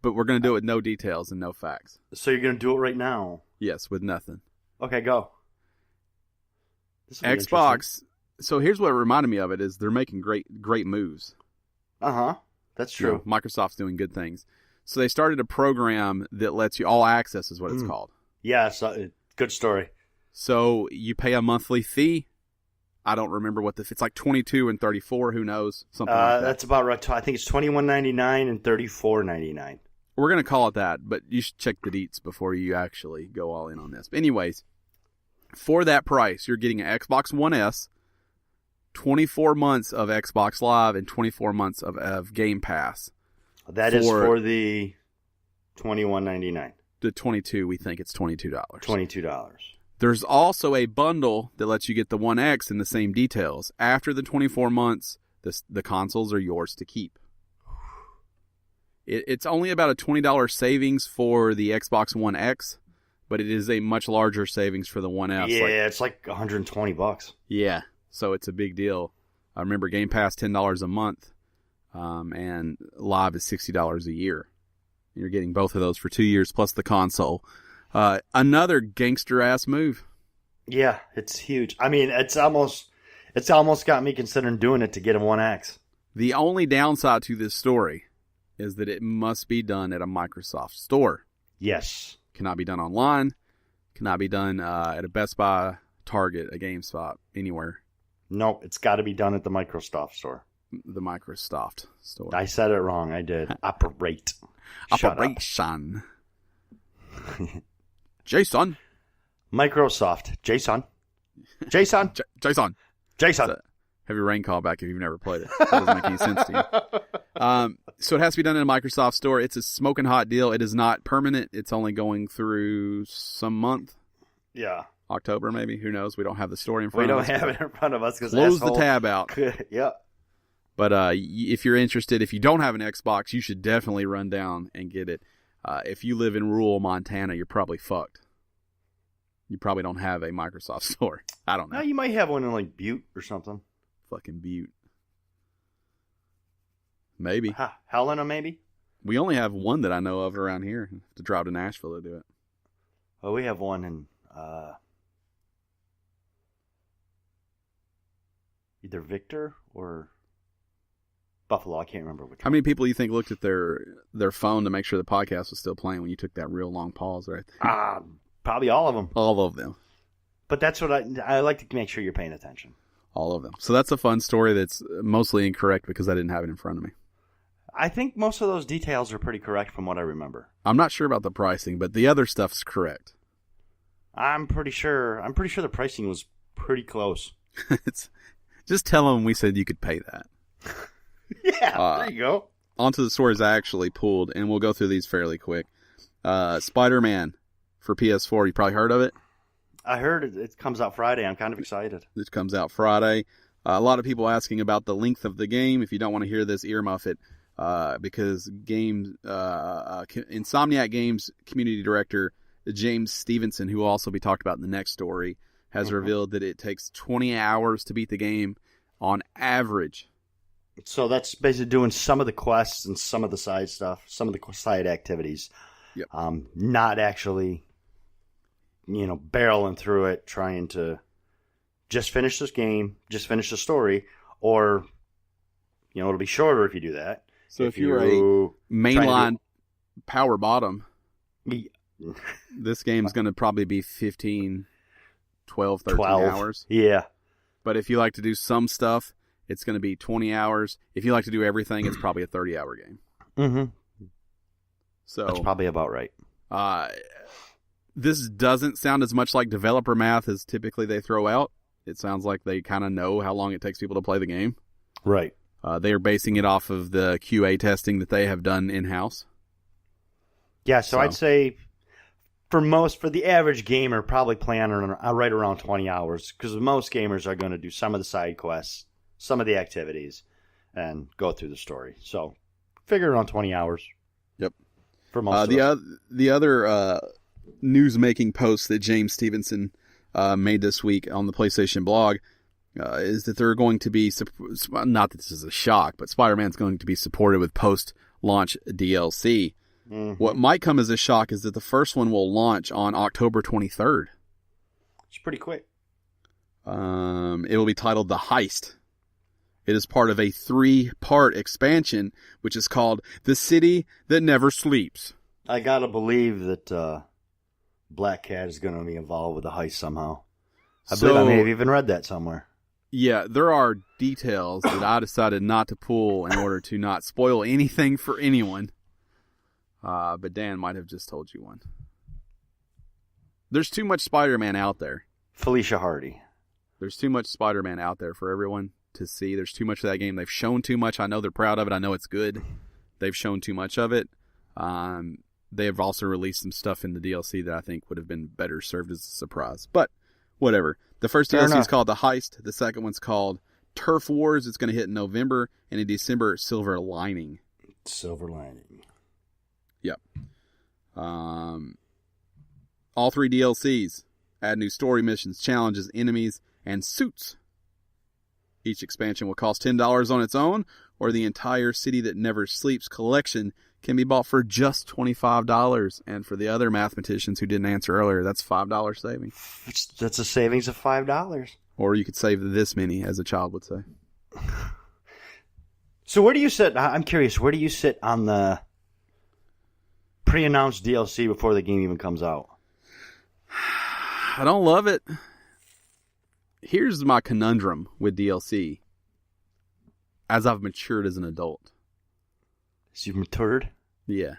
But we're going to do it with no details and no facts. So you're going to do it right now? Yes, with nothing. Okay, go. Xbox. So here's what reminded me of it is they're making great moves. That's true. You know, Microsoft's doing good things. So they started a program that lets you all access is what it's called. Yeah, good story. So you pay a monthly fee. I don't remember it's like $22 and $34. Who knows? Something like that. That's about right. I think it's $21.99 and $34.99. We're going to call it that, but you should check the deets before you actually go all in on this. But anyways, for that price, you're getting an Xbox One S, 24 months of Xbox Live, and 24 months of Game Pass. That is for the $21.99. The 22, we think it's $22. $22. There's also a bundle that lets you get the One X in the same details. After the 24 months, the consoles are yours to keep. It's only about a $20 savings for the Xbox One X, but it is a much larger savings for the One S. Yeah, it's like $120. Yeah, so it's a big deal. I remember Game Pass $10 a month, and Live is $60 a year. You're getting both of those for 2 years plus the console. Another gangster ass move. Yeah, it's huge. I mean, it's almost got me considering doing it to get a One X. The only downside to this story is that it must be done at a Microsoft store. Yes. Cannot be done online. Cannot be done at a Best Buy, Target, a GameStop, anywhere. No, it's got to be done at the Microsoft store. The Microsoft store. I said it wrong. I did. Operate. Operation. Jason. Microsoft. Jason. Jason. Jason. Heavy rain callback if you've never played it. That doesn't make any sense to you. So it has to be done in a Microsoft store. It's a smoking hot deal. It is not permanent. It's only going through some month. Yeah. October, maybe. Who knows? We don't have the story in front of us. We don't have it in front of us. Close the tab out. Yeah. But if you're interested, if you don't have an Xbox, you should definitely run down and get it. If you live in rural Montana, you're probably fucked. You probably don't have a Microsoft store. I don't know. No, you might have one in like Butte or something. Fucking Butte. Maybe. Helena, maybe? We only have one that I know of around here. Have to drive to Nashville to do it. Oh, we have one in either Victor or Buffalo. I can't remember which one. How many people you think looked at their phone to make sure the podcast was still playing when you took that real long pause right there? Probably all of them. All of them. But that's what I like to make sure you're paying attention. All of them. So that's a fun story that's mostly incorrect because I didn't have it in front of me. I think most of those details are pretty correct from what I remember. I'm not sure about the pricing, but the other stuff's correct. I'm pretty sure the pricing was pretty close. Just tell them we said you could pay that. Yeah, there you go. Onto the stories I actually pulled, and we'll go through these fairly quick. Spider-Man for PS4. You probably heard of it? I heard it comes out Friday. I'm kind of excited. It comes out Friday. A lot of people asking about the length of the game. If you don't want to hear this, earmuff it. Because Insomniac Games community director James Stevenson, who will also be talked about in the next story, has revealed that it takes 20 hours to beat the game on average. So that's basically doing some of the quests and some of the side stuff, some of the side activities. Yep. Not actually, barreling through it, trying to just finish this game, just finish the story, or, it'll be shorter if you do that. So if you're a mainline power bottom, this game's going to probably be 15, 12, 13 hours. Yeah. But if you like to do some stuff, it's going to be 20 hours. If you like to do everything, it's probably a 30-hour game. Mm-hmm. So that's probably about right. This doesn't sound as much like developer math as typically they throw out. It sounds like they kind of know how long it takes people to play the game. Right. They are basing it off of the QA testing that they have done in-house. Yeah, so I'd say for the average gamer, probably plan right around 20 hours, because most gamers are going to do some of the side quests, some of the activities, and go through the story. So figure around 20 hours. Yep. For most of us. The other news-making post that James Stevenson made this week on the PlayStation blog is that they're going to be, not that this is a shock, but Spider-Man's going to be supported with post-launch DLC. Mm-hmm. What might come as a shock is that the first one will launch on October 23rd. It's pretty quick. It will be titled The Heist. It is part of a 3-part expansion, which is called The City That Never Sleeps. I gotta believe that Black Cat is going to be involved with the heist somehow. I believe I may have even read that somewhere. Yeah, there are details that I decided not to pull in order to not spoil anything for anyone. But Dan might have just told you one. There's too much Spider-Man out there. Felicia Hardy. There's too much Spider-Man out there for everyone to see. There's too much of that game. They've shown too much. I know they're proud of it. I know it's good. They've shown too much of it. They have also released some stuff in the DLC that I think would have been better served as a surprise. But whatever. The first DLC is called The Heist. The second one's called Turf Wars. It's going to hit in November. And in December, Silver Lining. Silver Lining. Yep. All 3 DLCs add new story missions, challenges, enemies, and suits. Each expansion will cost $10 on its own, or the entire City That Never Sleeps collection can be bought for just $25. And for the other mathematicians who didn't answer earlier, that's $5 savings. That's a savings of $5. Or you could save this many, as a child would say. So where do you sit? I'm curious. Where do you sit on the pre-announced DLC before the game even comes out? I don't love it. Here's my conundrum with DLC as I've matured as an adult. So you've matured? Yeah.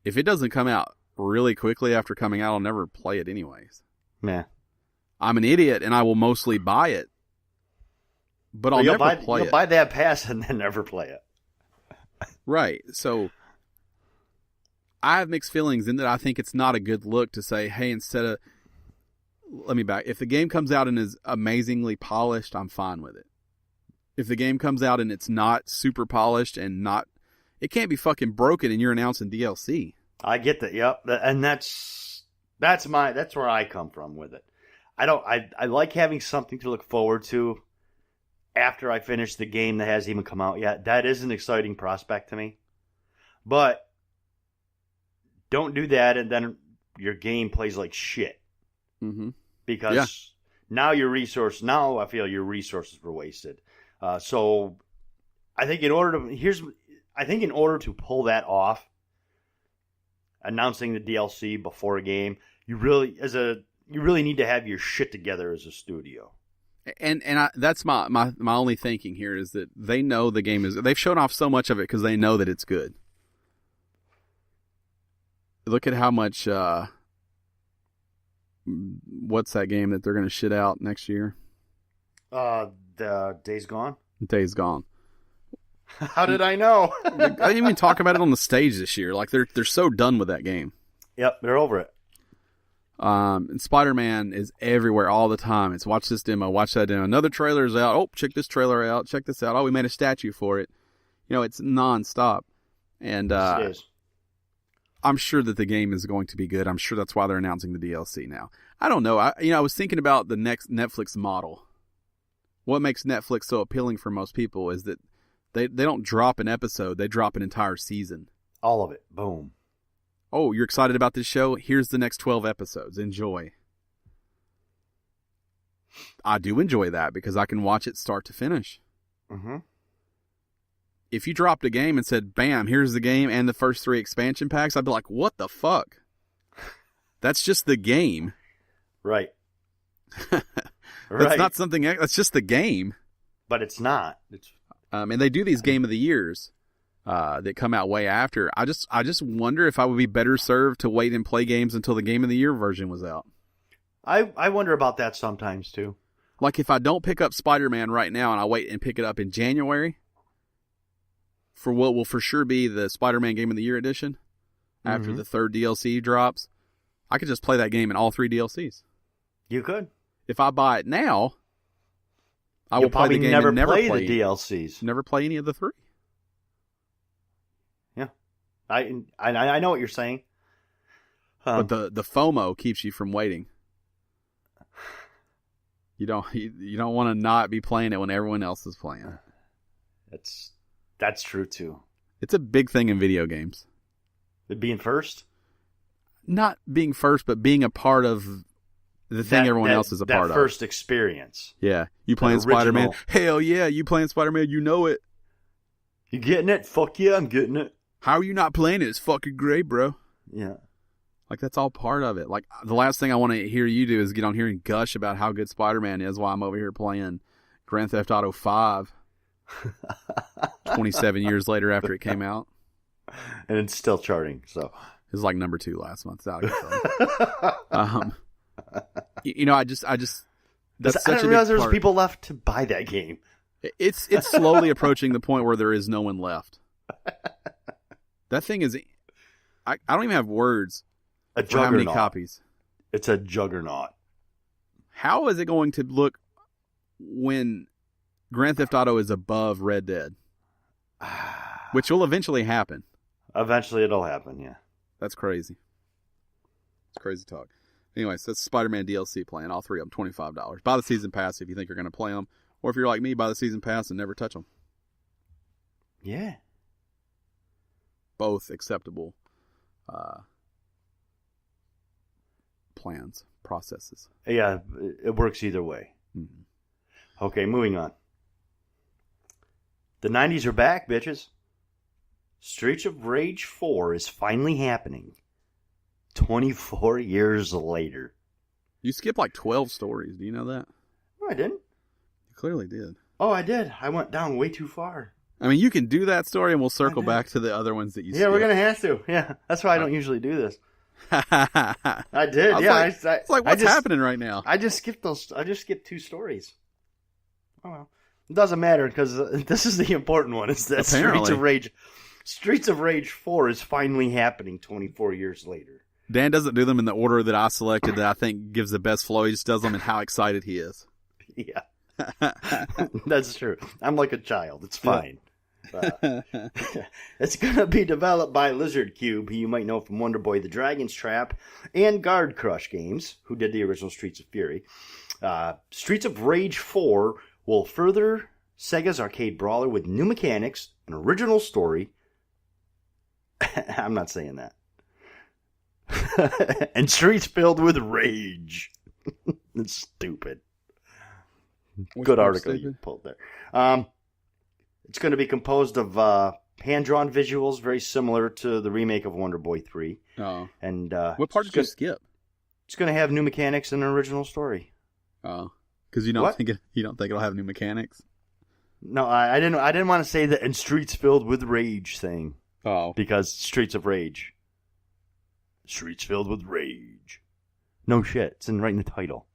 If it doesn't come out really quickly after coming out, I'll never play it anyways. Yeah. I'm an idiot and I will mostly buy it. But I'll never play it. You'll buy that pass and then never play it. Right. So I have mixed feelings in that I think it's not a good look to say, hey, instead of... Let me back. If the game comes out and is amazingly polished, I'm fine with it. If the game comes out and it's not super polished and not... It can't be fucking broken and you're announcing DLC. I get that, yep. And that's where I come from with it. I like having something to look forward to after I finish the game that hasn't even come out yet. That is an exciting prospect to me. But don't do that and then your game plays like shit. Mm-hmm. Because now I feel your resources were wasted. So I think in order to pull that off, announcing the DLC before a game, you really need to have your shit together as a studio. And that's my only thinking here is that they know the game is... They've shown off so much of it because they know that it's good. Look at how much... what's that game that they're going to shit out next year? The Days Gone? Days Gone. How did I know? I didn't even talk about it on the stage this year. Like, they're so done with that game. Yep, they're over it. And Spider-Man is everywhere all the time. It's watch this demo, watch that demo. Another trailer is out. Oh, check this trailer out. Check this out. Oh, we made a statue for it. It's nonstop. And Yes, it is. I'm sure that the game is going to be good. I'm sure that's why they're announcing the DLC now. I don't know. I was thinking about the next Netflix model. What makes Netflix so appealing for most people is that they don't drop an episode. They drop an entire season. All of it. Boom. Oh, you're excited about this show? Here's the next 12 episodes. Enjoy. I do enjoy that because I can watch it start to finish. Mm-hmm. If you dropped a game and said, bam, here's the game and the first 3 expansion packs, I'd be like, what the fuck? That's just the game. Right. That's not something, that's just the game. But it's not. And they do these Game of the Years that come out way after. I just wonder if I would be better served to wait and play games until the Game of the Year version was out. I wonder about that sometimes, too. Like, if I don't pick up Spider-Man right now and I wait and pick it up in January for what will for sure be the Spider-Man Game of the Year edition after the 3rd DLC drops, I could just play that game in all 3 DLCs. You could. If I buy it now, I will play the game never and never play the DLCs. Never play any of the 3. Yeah. I know what you're saying. But the FOMO keeps you from waiting. You don't want to not be playing it when everyone else is playing. That's true too. It's a big thing in video games. Being first? Not being first, but being a part of the thing everyone else is a part of. That first experience. Yeah. You playing Spider-Man? Hell yeah, you playing Spider-Man, you know it. You getting it? Fuck yeah, I'm getting it. How are you not playing it? It's fucking great, bro. Yeah. Like, that's all part of it. Like, the last thing I want to hear you do is get on here and gush about how good Spider-Man is while I'm over here playing Grand Theft Auto 5 27 years later after it came out. And it's still charting, so. It was like number 2 last month. It's out of you know, I just that's such I didn't realize there was people left to buy that game. It's slowly approaching the point where there is no one left. That thing is, I don't even have words. For how many copies? It's a juggernaut. How is it going to look when Grand Theft Auto is above Red Dead? Which will eventually happen. Eventually it'll happen, yeah. That's crazy. It's crazy talk. Anyways, that's Spider-Man DLC playing. All 3 of them, $25. Buy the season pass if you think you're going to play them. Or if you're like me, buy the season pass and never touch them. Yeah. Both acceptable plans, processes. Yeah, it works either way. Mm-hmm. Okay, moving on. The 90s are back, bitches. Streets of Rage 4 is finally happening. 24 years later. You skipped like 12 stories. Do you know that? No, I didn't. You clearly did. Oh, I did. I went down way too far. I mean, you can do that story and we'll circle back to the other ones that you skipped. Yeah, we're going to have to. Yeah, that's why I don't usually do this. I did. It's like, what's happening right now? I just skipped 2 stories. Oh, well. It doesn't matter because this is the important one. It's that Streets of Rage 4 is finally happening 24 years later. Dan doesn't do them in the order that I selected that I think gives the best flow. He just does them in how excited he is. Yeah. That's true. I'm like a child. It's fine. It's going to be developed by Lizard Cube, who you might know from Wonder Boy, The Dragon's Trap, and Guard Crush games, who did the original Streets of Fury. Streets of Rage 4 will further Sega's arcade brawler with new mechanics, an original story. I'm not saying that. And streets filled with rage. It's stupid. Good article you pulled there. It's going to be composed of hand-drawn visuals, very similar to the remake of Wonder Boy 3. Oh. And what part did you skip? It's going to have new mechanics and an original story. Oh, because you don't think it'll have new mechanics? No, I didn't want to say the "and streets filled with rage" thing. Oh, because Streets of Rage. Streets filled with rage. No shit, it's right in the title.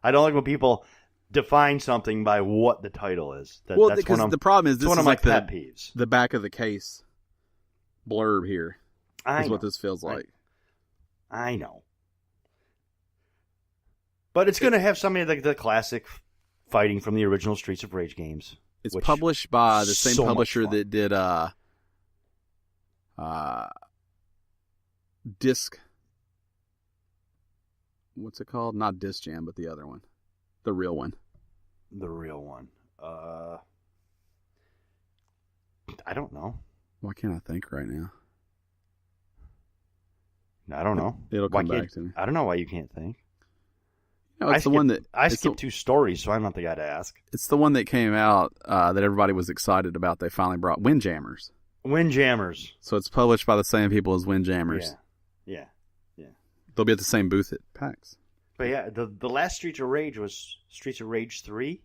I don't like when people define something by what the title is. That's because the problem is this one is of my like pet peeves. The back of the case blurb here is what this feels like. I know. But it's going to have some of the classic fighting from the original Streets of Rage games. It's published by the same publisher that did Disc. What's it called? Not Disc Jam, but the other one. The real one. The real one. I don't know. Why can't I think right now? I don't know. It'll come back to me. I don't know why you can't think. No, it's the one that I skipped 2 stories, so I'm not the guy to ask. It's the one that came out that everybody was excited about. They finally brought Windjammers. Windjammers. So it's published by the same people as Windjammers. Yeah. They'll be at the same booth at PAX. But yeah, the last Streets of Rage was Streets of Rage 3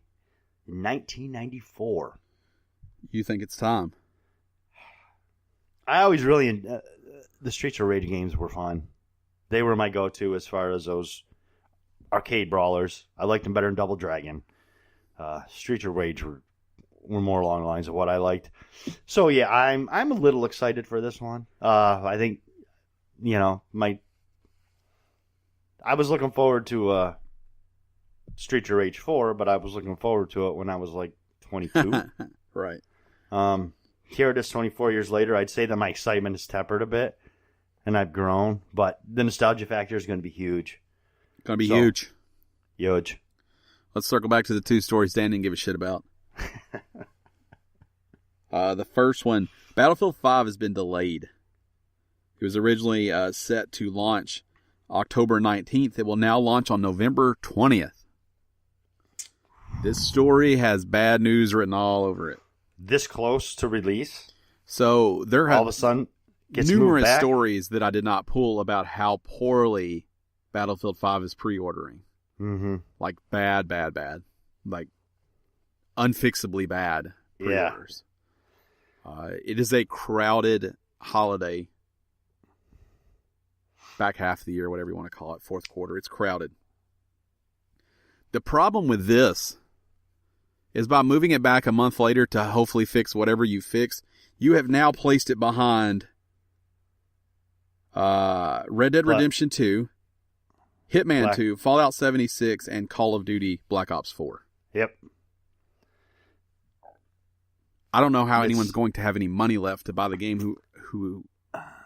in 1994. You think it's time? I always really the Streets of Rage games were fun. They were my go-to as far as those arcade brawlers. I liked them better than Double Dragon. Streets of Rage were more along the lines of what I liked. So yeah, I'm a little excited for this one. I think I was looking forward to Streets of Rage 4, but I was looking forward to it when I was like 22. Right. Here it is 24 years later. I'd say that my excitement is tempered a bit, and I've grown, but the nostalgia factor is going to be huge. Going to be huge. Huge. Let's circle back to the 2 stories Dan didn't give a shit about. The first one, Battlefield 5 has been delayed. It was originally set to launch October 19th. It will now launch on November 20th. This story has bad news written all over it. This close to release? So there have all of a sudden gets numerous moved back? stories that I did not pull about how poorly Battlefield 5 is pre-ordering. Mm-hmm. Like bad. Like unfixably bad pre-orders. It is a crowded holiday. Back half of the year, whatever you want to call it, fourth quarter. It's crowded. The problem with this is by moving it back a month later to hopefully fix whatever you fix, you have now placed it behind Red Dead Redemption 2, Hitman 2, Fallout 76, and Call of Duty Black Ops 4. Yep. I don't know how anyone's going to have any money left to buy the game who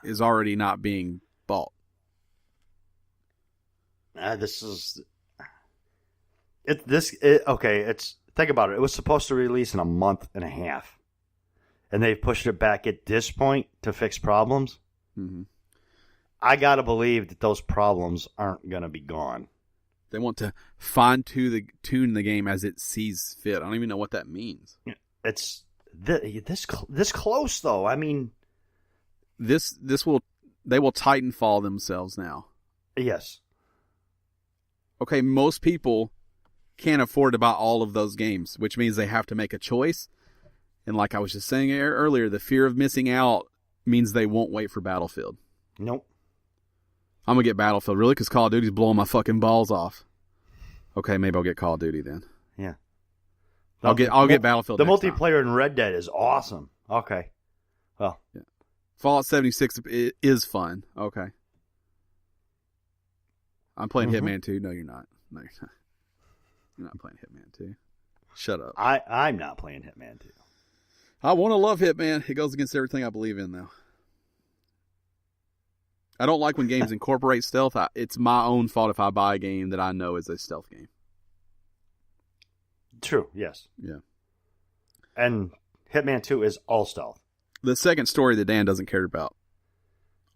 is already not being bought. Think about it. It was supposed to release in a month and a half, and they've pushed it back at this point to fix problems. Mm-hmm. I gotta believe that those problems aren't gonna be gone. They want to fine-tune the game as it sees fit. I don't even know what that means. It's this close though. I mean, they will Titanfall themselves now. Yes. Okay, most people can't afford to buy all of those games, which means they have to make a choice. And like I was just saying earlier, the fear of missing out means they won't wait for Battlefield. Nope. I'm going to get Battlefield, really, because Call of Duty's blowing my fucking balls off. Okay, maybe I'll get Call of Duty then. Yeah. I'll get Battlefield. The multiplayer in Red Dead is awesome. Okay. Well. Yeah. Fallout 76 is fun. Okay. I'm playing Hitman 2. No, you're not. No, you're not. You're not playing Hitman 2. Shut up. I'm not playing Hitman 2. I want to love Hitman. It goes against everything I believe in, though. I don't like when games incorporate stealth. It's my own fault if I buy a game that I know is a stealth game. True, yes. Yeah. And Hitman 2 is all stealth. The second story that Dan doesn't care about.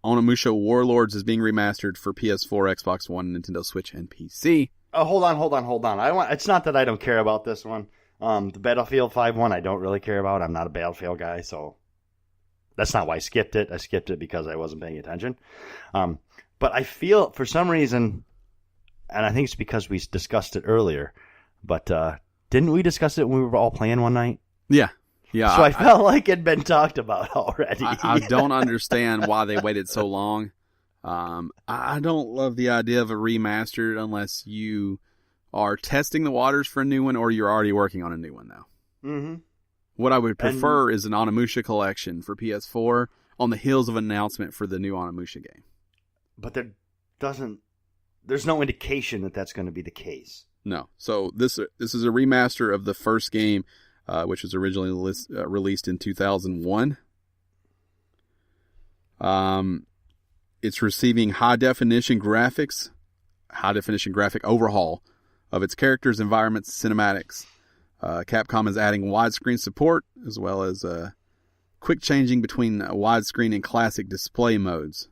Onimusha Warlords is being remastered for PS4, Xbox One, Nintendo Switch, and PC. Oh, hold on. It's not that I don't care about this one. The Battlefield 5 one I don't really care about. I'm not a Battlefield guy, so that's not why I skipped it. I skipped it because I wasn't paying attention. But I feel, for some reason, and I think it's because we discussed it earlier, but didn't we discuss it when we were all playing one night? Yeah. Yeah. So I felt like it'd been talked about already. I don't understand why they waited so long. I don't love the idea of a remastered unless you are testing the waters for a new one or you're already working on a new one now. Mm-hmm. What I would prefer is an Onimusha collection for PS4 on the heels of an announcement for the new Onimusha game. But there's no indication that that's going to be the case. No. So this is a remaster of the first game, which was originally released in 2001. It's receiving high definition graphic overhaul of its characters, environments, cinematics. Capcom is adding widescreen support as well as quick changing between widescreen and classic display modes.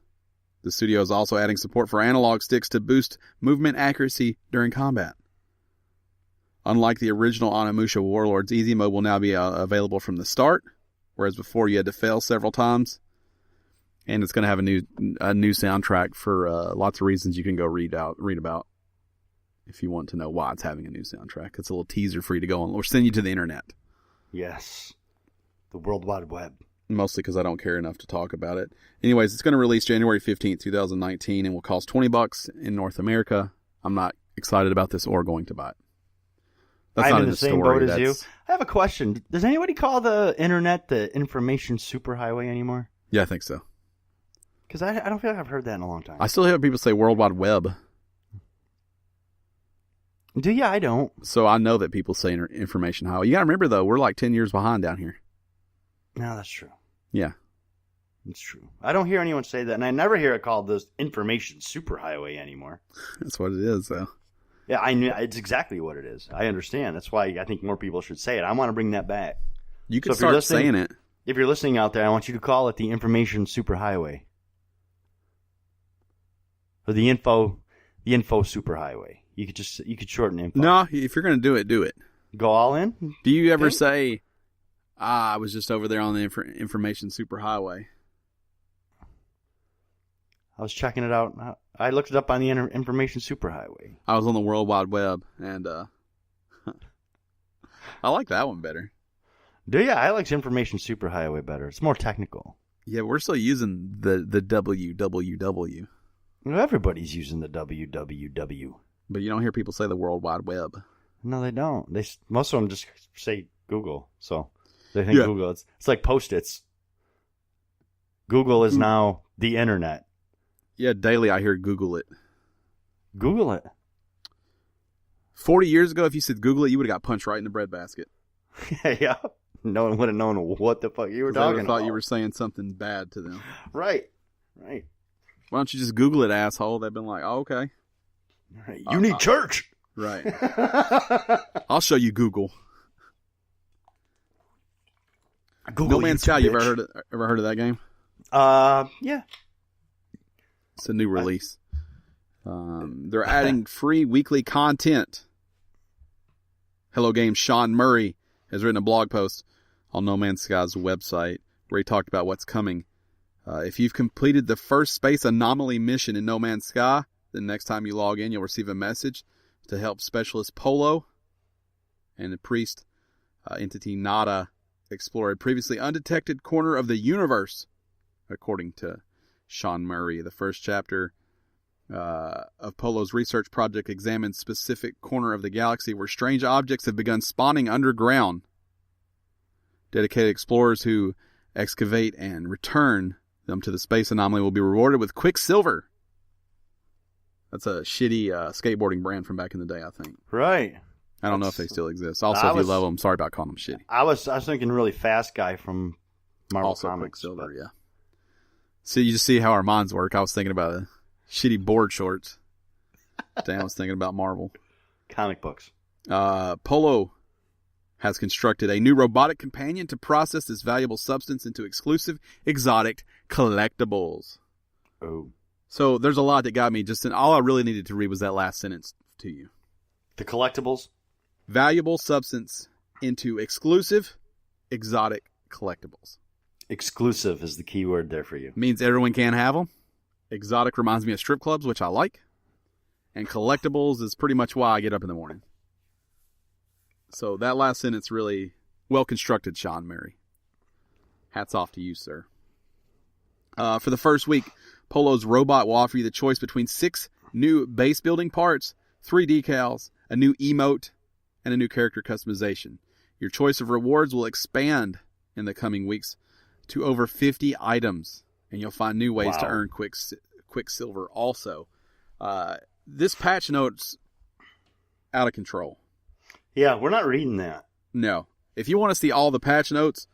The studio is also adding support for analog sticks to boost movement accuracy during combat. Unlike the original Onimusha Warlords, easy mode will now be available from the start, whereas before you had to fail several times. And it's going to have a new soundtrack for lots of reasons you can go read about if you want to know why it's having a new soundtrack. It's a little teaser for you to go on or send you to the internet. Yes. The World Wide Web. Mostly because I don't care enough to talk about it. Anyways, it's going to release January 15th, 2019 and will cost $20 in North America. I'm not excited about this or going to buy it. That's I'm in the same boat as you. I have a question. Does anybody call the internet the information superhighway anymore? Yeah, I think so. Because I don't feel like I've heard that in a long time. I still hear people say World Wide Web. Do you? I don't. So I know that people say information highway. You got to remember, though, we're like 10 years behind down here. No, that's true. Yeah. It's true. I don't hear anyone say that, and I never hear it called the information superhighway anymore. That's what it is, though. Yeah, I knew it's exactly what it is. I understand. That's why I think more people should say it. I want to bring that back. You can start saying it. If you're listening out there, I want you to call it the information superhighway. Or the info superhighway. You could shorten info. No, if you're going to do it, do it. Go all in? Do you ever say, I was just over there on the information superhighway? I was checking it out. I looked it up on the information superhighway. I was on the World Wide Web, and I like that one better. Do you? I like information superhighway better. It's more technical. Yeah, we're still using the www. Well, everybody's using the www. But you don't hear people say the World Wide Web. No, they don't. Most of them just say Google. So they think Google. It's like Post-its. Google is now the internet. Yeah, daily I hear Google it. Google it. 40 years ago, if you said Google it, you would have got punched right in the breadbasket. Yeah. No one would have known what the fuck you were talking about. Thought you were saying something bad to them. Right. Why don't you just Google it, asshole? They've been like, oh, okay. Right. You need church. Right. I'll show you Google. No Man's Sky, you ever heard of that game? Yeah. It's a new release. They're adding free weekly content. Hello Games' Sean Murray has written a blog post on No Man's Sky's website where he talked about what's coming. If you've completed the first space anomaly mission in No Man's Sky, the next time you log in, you'll receive a message to help Specialist Polo and the priest entity Nada explore a previously undetected corner of the universe, according to Sean Murray. The first chapter of Polo's research project examines specific corner of the galaxy where strange objects have begun spawning underground. Dedicated explorers who excavate and return them to the space anomaly will be rewarded with Quicksilver. That's a shitty skateboarding brand from back in the day, I think. Right. I don't know if they still exist. Also, if you love them, sorry about calling them shitty. I was thinking really Fast Guy from Marvel also Comics. Quicksilver, yeah. So you just see how our minds work. I was thinking about a shitty board shorts. Dan was thinking about Marvel. Comic books. Polo has constructed a new robotic companion to process this valuable substance into exclusive, exotic collectibles. Oh. So there's a lot that got me. All I really needed to read was that last sentence to you. The collectibles? Valuable substance into exclusive, exotic collectibles. Exclusive is the key word there for you. Means everyone can have them. Exotic reminds me of strip clubs, which I like. And collectibles is pretty much why I get up in the morning. So that last sentence really well constructed, Sean Murray. Hats off to you, sir. For the first week, Polo's robot will offer you the choice between 6 new base building parts, 3 decals, a new emote, and a new character customization. Your choice of rewards will expand in the coming weeks to over 50 items, and you'll find new ways to earn Quicksilver also. This patch note's out of control. Yeah, we're not reading that. No. If you want to see all the patch notes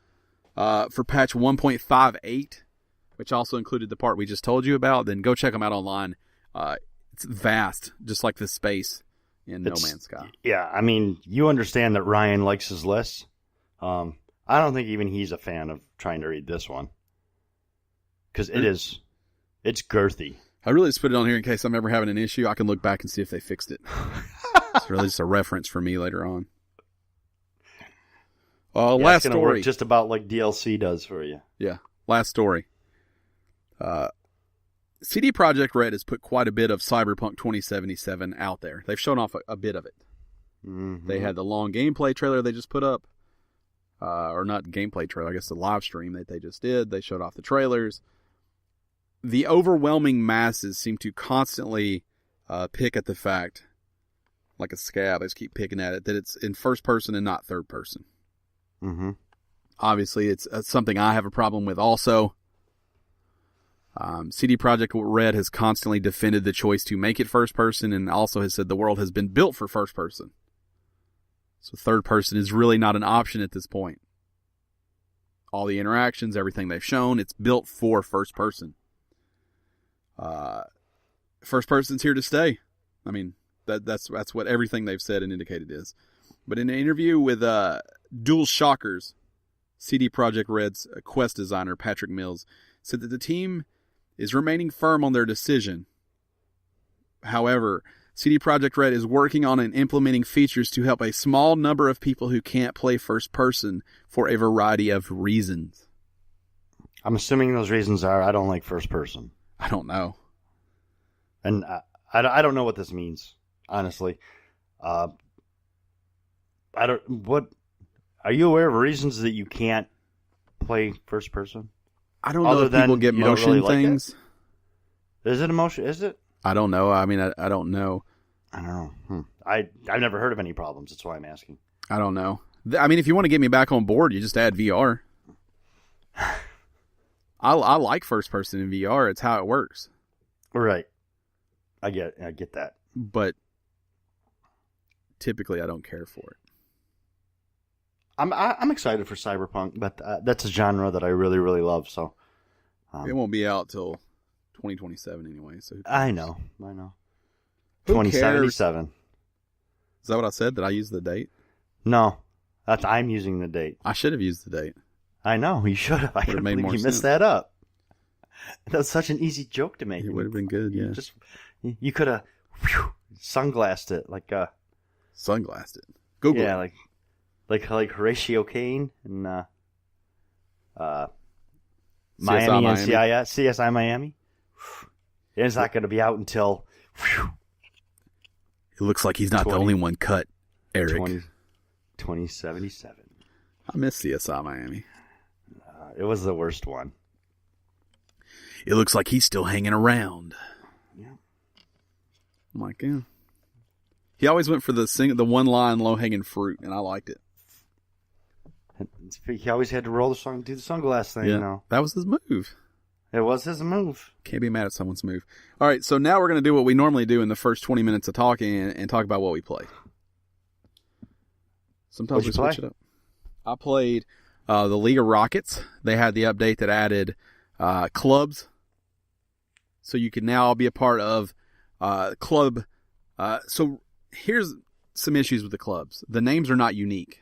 for patch 1.58, which also included the part we just told you about, then go check them out online. It's vast, just like the space in No Man's Sky. Yeah, I mean, you understand that Ryan likes his lists. I don't think even he's a fan of trying to read this one. Because it is It's girthy. I really just put it on here in case I'm ever having an issue. I can look back and see if they fixed it. It's really just a reference for me later on. Last story. Work just about like DLC does for you. Yeah. Last story. CD Projekt Red has put quite a bit of Cyberpunk 2077 out there. They've shown off a bit of it. Mm-hmm. They had the long gameplay trailer they just put up. Or not gameplay trailer, I guess the live stream that they just did. They showed off the trailers. The overwhelming masses seem to constantly pick at the fact, like a scab, they just keep picking at it, that it's in first person and not third person. Mm-hmm. Obviously, it's something I have a problem with also. CD Projekt Red has constantly defended the choice to make it first person and also has said the world has been built for first person. So third person is really not an option at this point. All the interactions, everything they've shown, it's built for first person. First person's here to stay. I mean, that's what everything they've said and indicated is. But in an interview with Dual Shockers, CD Projekt Red's quest designer Patrick Mills said that the team is remaining firm on their decision. However, CD Projekt Red is working on and implementing features to help a small number of people who can't play first person for a variety of reasons. I'm assuming those reasons are I don't like first person. I don't know. And I don't know what this means, honestly. Are you aware of reasons that you can't play first person? I don't know if people get motion things. Is it emotion? Is it? I don't know. I mean, I don't know. I don't know. I've never heard of any problems. That's why I'm asking. I don't know. I mean, if you want to get me back on board, you just add VR. I like first person in VR. It's how it works. Right. I get that. But typically, I don't care for it. I'm excited for Cyberpunk, but that's a genre that I really, really love. So it won't be out till 2027 anyway. So I know. 2077. Is that what I said? Did I use the date? No, I'm using the date. I should have used the date. I know you should have. I can't believe you messed that up. That's such an easy joke to make. It would have been good. Yeah, you could have sunglassed it like sunglassed it. Google. Yeah, it. like Horatio Kane and Miami and CSI Miami. It's not going to be out until. It looks like he's not the only one cut, Eric. 2077. I miss CSI Miami. It was the worst one. It looks like he's still hanging around. Yeah. I'm like, yeah. He always went for the one line low hanging fruit, and I liked it. He always had to do the sunglass thing. Yeah, you know. That was his move. It was his move. Can't be mad at someone's move. All right, so now we're going to do what we normally do in the first 20 minutes of talking and talk about what we play. Sometimes we switch it up. I played the League of Rockets. They had the update that added clubs. So you can now be a part of club. So here's some issues with the clubs. The names are not unique.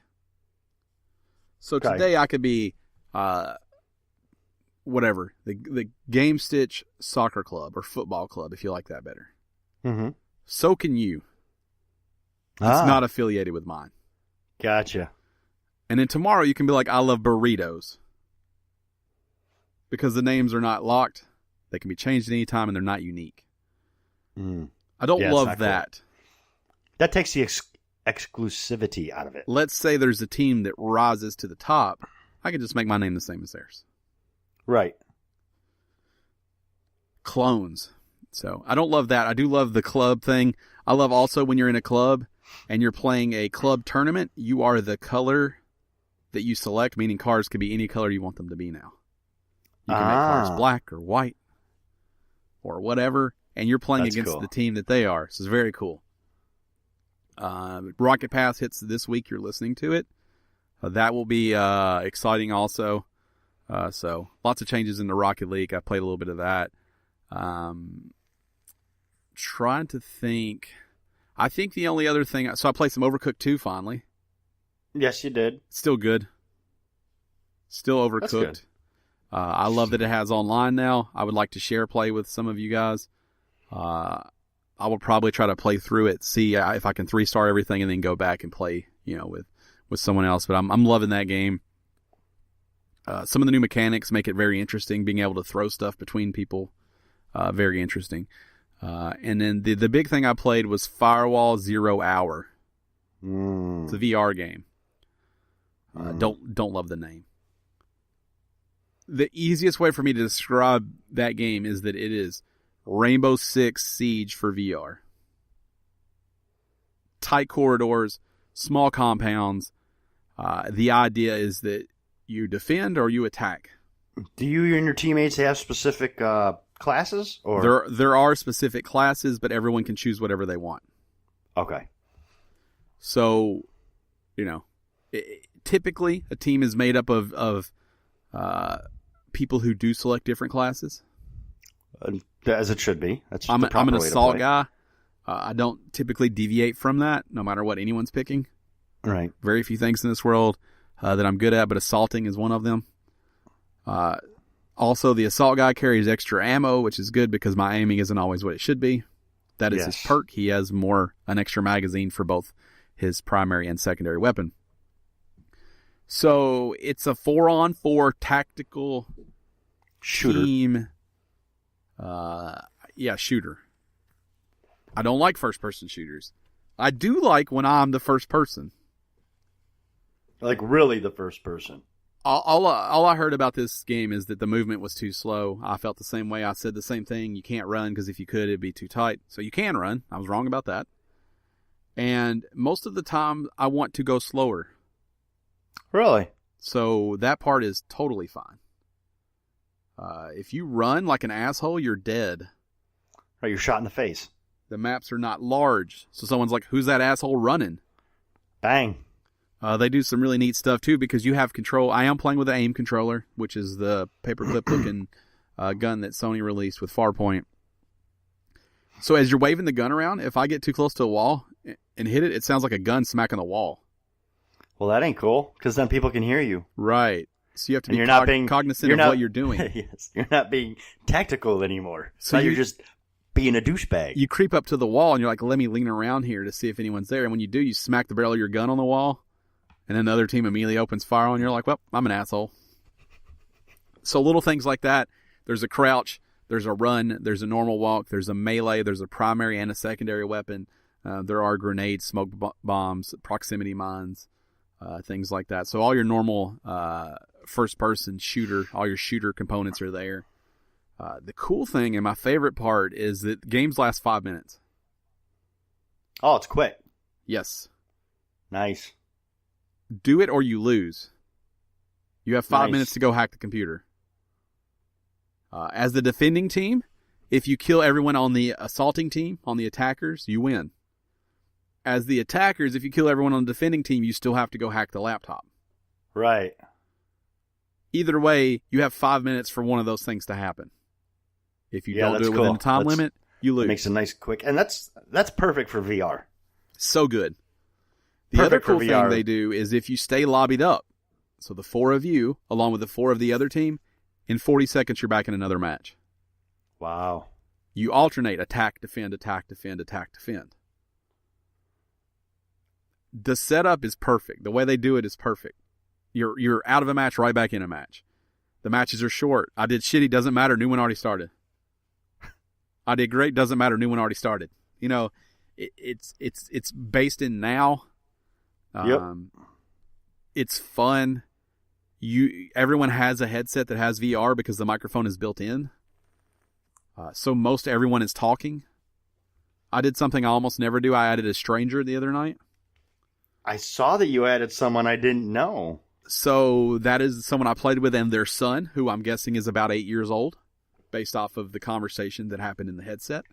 So today I could be... whatever, the Gamestitch Soccer Club or Football Club, if you like that better. Mm-hmm. So can you. It's not affiliated with mine. Gotcha. And then tomorrow you can be like, I love burritos. Because the names are not locked. They can be changed at any time and they're not unique. I don't love that. Cool. That takes the exclusivity out of it. Let's say there's a team that rises to the top. I can just make my name the same as theirs. Right. Clones. So I don't love that. I do love the club thing. I love also when you're in a club and you're playing a club tournament, you are the color that you select, meaning cars could be any color you want them to be now. You can make cars black or white or whatever, and you're playing against the team that they are. So it's very cool. Rocket Pass hits this week. You're listening to it. That will be exciting also. So lots of changes in the Rocket League. I played a little bit of that. Trying to think. I think the only other thing. So I played some Overcooked 2 finally. Yes, you did. Still good. Still Overcooked. That's good. I love that it has online now. I would like to share play with some of you guys. I will probably try to play through it, see if I can 3-star everything, and then go back and play, with someone else. But I'm loving that game. Some of the new mechanics make it very interesting, being able to throw stuff between people. Very interesting. And then the big thing I played was Firewall 0 Hour. It's a VR game. Don't love the name. The easiest way for me to describe that game is that it is Rainbow Six Siege for VR. Tight corridors, small compounds. The idea is that you defend or you attack. Do you and your teammates have specific classes? Or there are specific classes, but everyone can choose whatever they want. Okay. So, typically a team is made up of people who do select different classes. As it should be. I'm an assault guy. I don't typically deviate from that, no matter what anyone's picking. Right. Very few things in this world that I'm good at, but assaulting is one of them. Also, the assault guy carries extra ammo, which is good because my aiming isn't always what it should be. That is his perk. He has an extra magazine for both his primary and secondary weapon. So it's a 4-on-4 tactical shooter. Team. Shooter. I don't like first-person shooters. I do like when I'm the first person. Like really the first person. All I heard about this game is that the movement was too slow. I felt the same way. I said the same thing. You can't run because if you could, it'd be too tight. So you can run. I was wrong about that. And most of the time, I want to go slower. Really? So that part is totally fine. If you run like an asshole, you're dead. Right, you're shot in the face. The maps are not large. So someone's like, who's that asshole running? Bang. They do some really neat stuff, too, because you have control. I am playing with the AIM controller, which is the paperclip-looking gun that Sony released with Farpoint. So as you're waving the gun around, if I get too close to a wall and hit it, it sounds like a gun smacking the wall. Well, that ain't cool, because then people can hear you. Right. So you have to be cognizant of what you're doing. Yes, you're not being tactical anymore. So you're just being a douchebag. You creep up to the wall, and you're like, let me lean around here to see if anyone's there. And when you do, you smack the barrel of your gun on the wall. And then the other team immediately opens fire on you. You're like, well, I'm an asshole. So little things like that. There's a crouch. There's a run. There's a normal walk. There's a melee. There's a primary and a secondary weapon. There are grenades, smoke bombs, proximity mines, things like that. So all your normal first-person shooter, all your shooter components are there. The cool thing and my favorite part is that games last 5 minutes. Oh, it's quick. Yes. Nice. Do it or you lose. You have 5 minutes to go hack the computer. As the defending team, if you kill everyone on the assaulting team, on the attackers, you win. As the attackers, if you kill everyone on the defending team, you still have to go hack the laptop. Right. Either way, you have 5 minutes for one of those things to happen. If you don't do it within the time limit, you lose. It makes a nice quick, and that's perfect for VR. So good. The other cool thing they do is if you stay lobbied up, so the 4 of you, along with the 4 of the other team, in 40 seconds you're back in another match. Wow. You alternate attack, defend, attack, defend, attack, defend. The setup is perfect. The way they do it is perfect. You're out of a match, right back in a match. The matches are short. I did shitty, doesn't matter, new one already started. I did great, doesn't matter, new one already started. It's based in now. Yep. It's fun. Everyone has a headset that has VR because the microphone is built in. So most everyone is talking. I did something I almost never do. I added a stranger the other night. I saw that you added someone I didn't know. So that is someone I played with and their son, who I'm guessing is about 8 years old, based off of the conversation that happened in the headset.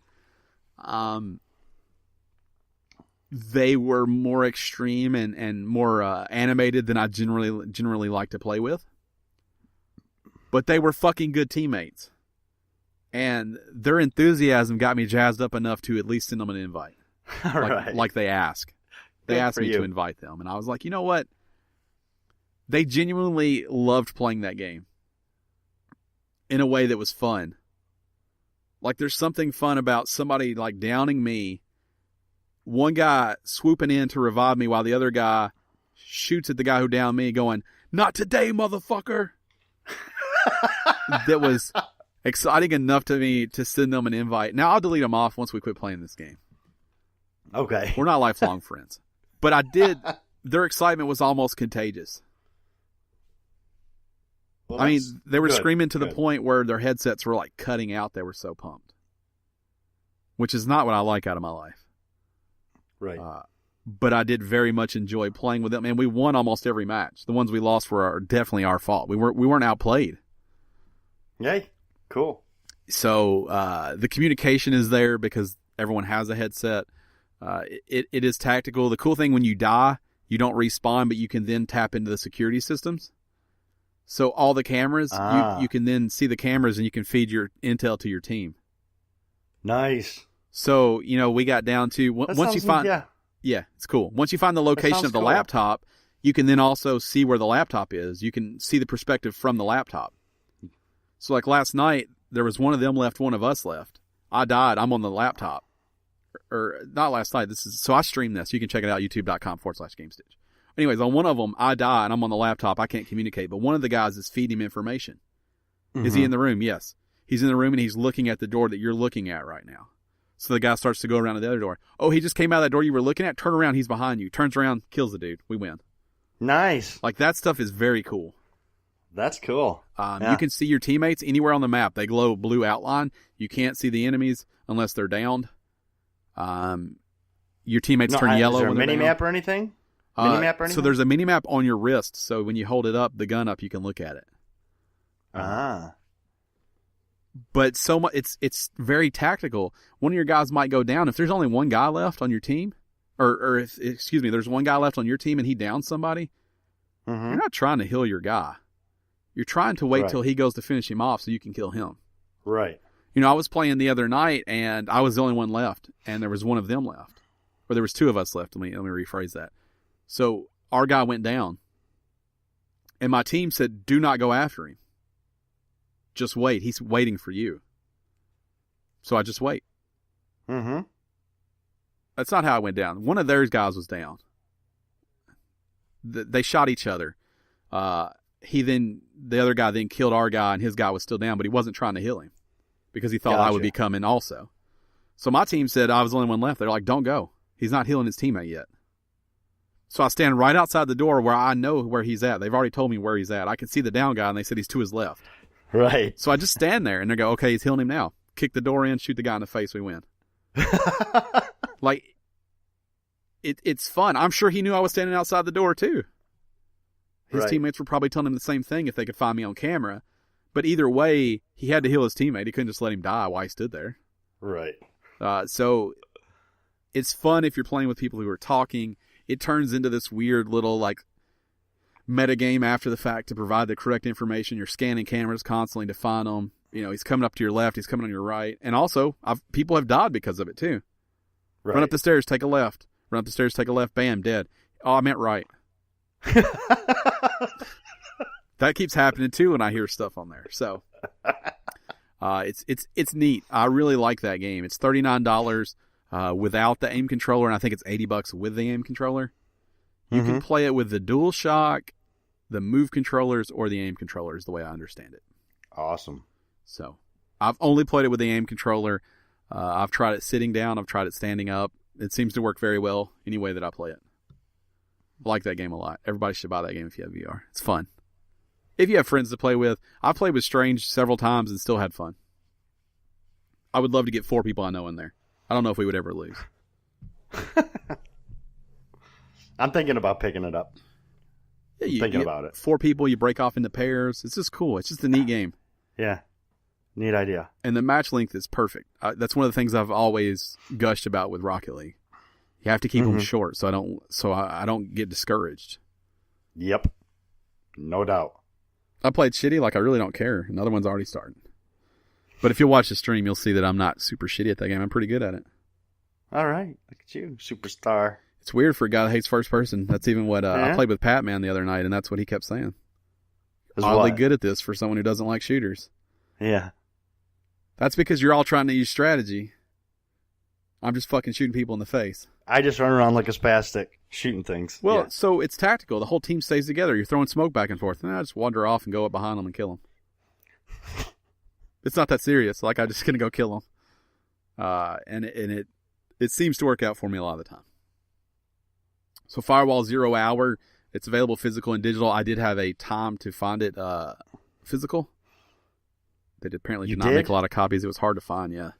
They were more extreme and more animated than I generally like to play with. But they were fucking good teammates. And their enthusiasm got me jazzed up enough to at least send them an invite. Like they ask. They asked me to invite them. And I was like, you know what? They genuinely loved playing that game. in a way that was fun. Like, there's something fun about somebody, like, downing me, one guy swooping in to revive me while the other guy shoots at the guy who downed me going, "Not today, motherfucker." That was exciting enough to me to send them an invite. Now, I'll delete them off once we quit playing this game. Okay. We're not lifelong friends. But I did, their excitement was almost contagious. Well, I mean, they were good. screaming to the Good. point where their headsets were like cutting out. They were so pumped. Which is not what I like out of my life. Right. But I did very much enjoy playing with them, and we won almost every match. The ones we lost were definitely our fault. We weren't outplayed. Yay. Cool. So the communication is there because everyone has a headset. It is tactical. The cool thing, when you die, you don't respawn, but you can then tap into the security systems. So all the cameras, you can then see the cameras and you can feed your intel to your team. Nice. So, we got down to once you find, yeah, it's cool. Once you find the location of the laptop, you can then also see where the laptop is. You can see the perspective from the laptop. So like last night, there was one of them left, one of us left. I died. I'm on the laptop. Or not last night. So I streamed this. You can check it out, youtube.com/Gamestitch. Anyways, on one of them, I die and I'm on the laptop. I can't communicate. But one of the guys is feeding him information. Mm-hmm. Is he in the room? Yes. He's in the room and he's looking at the door that you're looking at right now. So the guy starts to go around to the other door. Oh, he just came out of that door you were looking at. Turn around. He's behind you. Turns around, kills the dude. We win. Nice. Like, that stuff is very cool. That's cool. You can see your teammates anywhere on the map. They glow blue outline. You can't see the enemies unless they're downed. Your teammates turn yellow. Is there when a they're mini-map down. or anything? So there's a mini-map on your wrist. So when you hold it up, the gun up, you can look at it. But so much, it's very tactical. One of your guys might go down. If there's only one guy left on your team, or if, excuse me, there's one guy left on your team and he downs somebody, you're not trying to heal your guy. You're trying to wait till he goes to finish him off so you can kill him. Right. I was playing the other night and I was the only one left, and there was one of them left. Or there was two of us left. Let me rephrase that. So our guy went down, and my team said, "Do not go after him. Just wait. He's waiting for you." So I just wait. Mm-hmm. That's not how it went down. One of their guys was down. They shot each other. The other guy then killed our guy, and his guy was still down, but he wasn't trying to heal him because he thought I would be coming also. So my team said I was the only one left. They're like, "Don't go. He's not healing his teammate yet." So I stand right outside the door where I know where he's at. They've already told me where he's at. I can see the down guy, and they said he's to his left. Right. So I just stand there, and they go, "Okay, he's healing him now." Kick the door in, shoot the guy in the face, we win. Like, it's fun. I'm sure he knew I was standing outside the door, too. His teammates were probably telling him the same thing if they could find me on camera. But either way, he had to heal his teammate. He couldn't just let him die while he stood there. Right. So it's fun if you're playing with people who are talking. It turns into this weird little, like, metagame after the fact to provide the correct information. You're scanning cameras constantly to find them. He's coming up to your left. He's coming on your right. And also, people have died because of it, too. Right. Run up the stairs, take a left. Run up the stairs, take a left. Bam, dead. Oh, I meant right. That keeps happening, too, when I hear stuff on there. So, it's neat. I really like that game. It's $39 without the aim controller, and I think it's $80 with the aim controller. You can play it with the DualShock, the Move controllers, or the aim controllers, the way I understand it. Awesome. So, I've only played it with the aim controller. I've tried it sitting down. I've tried it standing up. It seems to work very well any way that I play it. I like that game a lot. Everybody should buy that game if you have VR. It's fun. If you have friends to play with. I've played with Strange several times and still had fun. I would love to get 4 people I know in there. I don't know if we would ever lose. I'm thinking about picking it up. Yeah, thinking about it. 4 people, you break off into pairs. It's just cool. It's just a neat game. Yeah. Neat idea. And the match length is perfect. That's one of the things I've always gushed about with Rocket League. You have to keep them short so I don't get discouraged. Yep. No doubt. I played shitty like I really don't care. Another one's already starting. But if you watch the stream, you'll see that I'm not super shitty at that game. I'm pretty good at it. All right. Look at you, superstar. It's weird for a guy that hates first person. That's even what I played with Pat Man the other night, and that's what he kept saying. Oddly good at this for someone who doesn't like shooters. Yeah. That's because you're all trying to use strategy. I'm just fucking shooting people in the face. I just run around like a spastic, shooting things. Well, so it's tactical. The whole team stays together. You're throwing smoke back and forth. And I just wander off and go up behind them and kill them. It's not that serious. Like, I'm just going to go kill them. And it seems to work out for me a lot of the time. So Firewall 0 Hour, it's available physical and digital. I did have a time to find it physical. They apparently did not make a lot of copies. It was hard to find, yeah.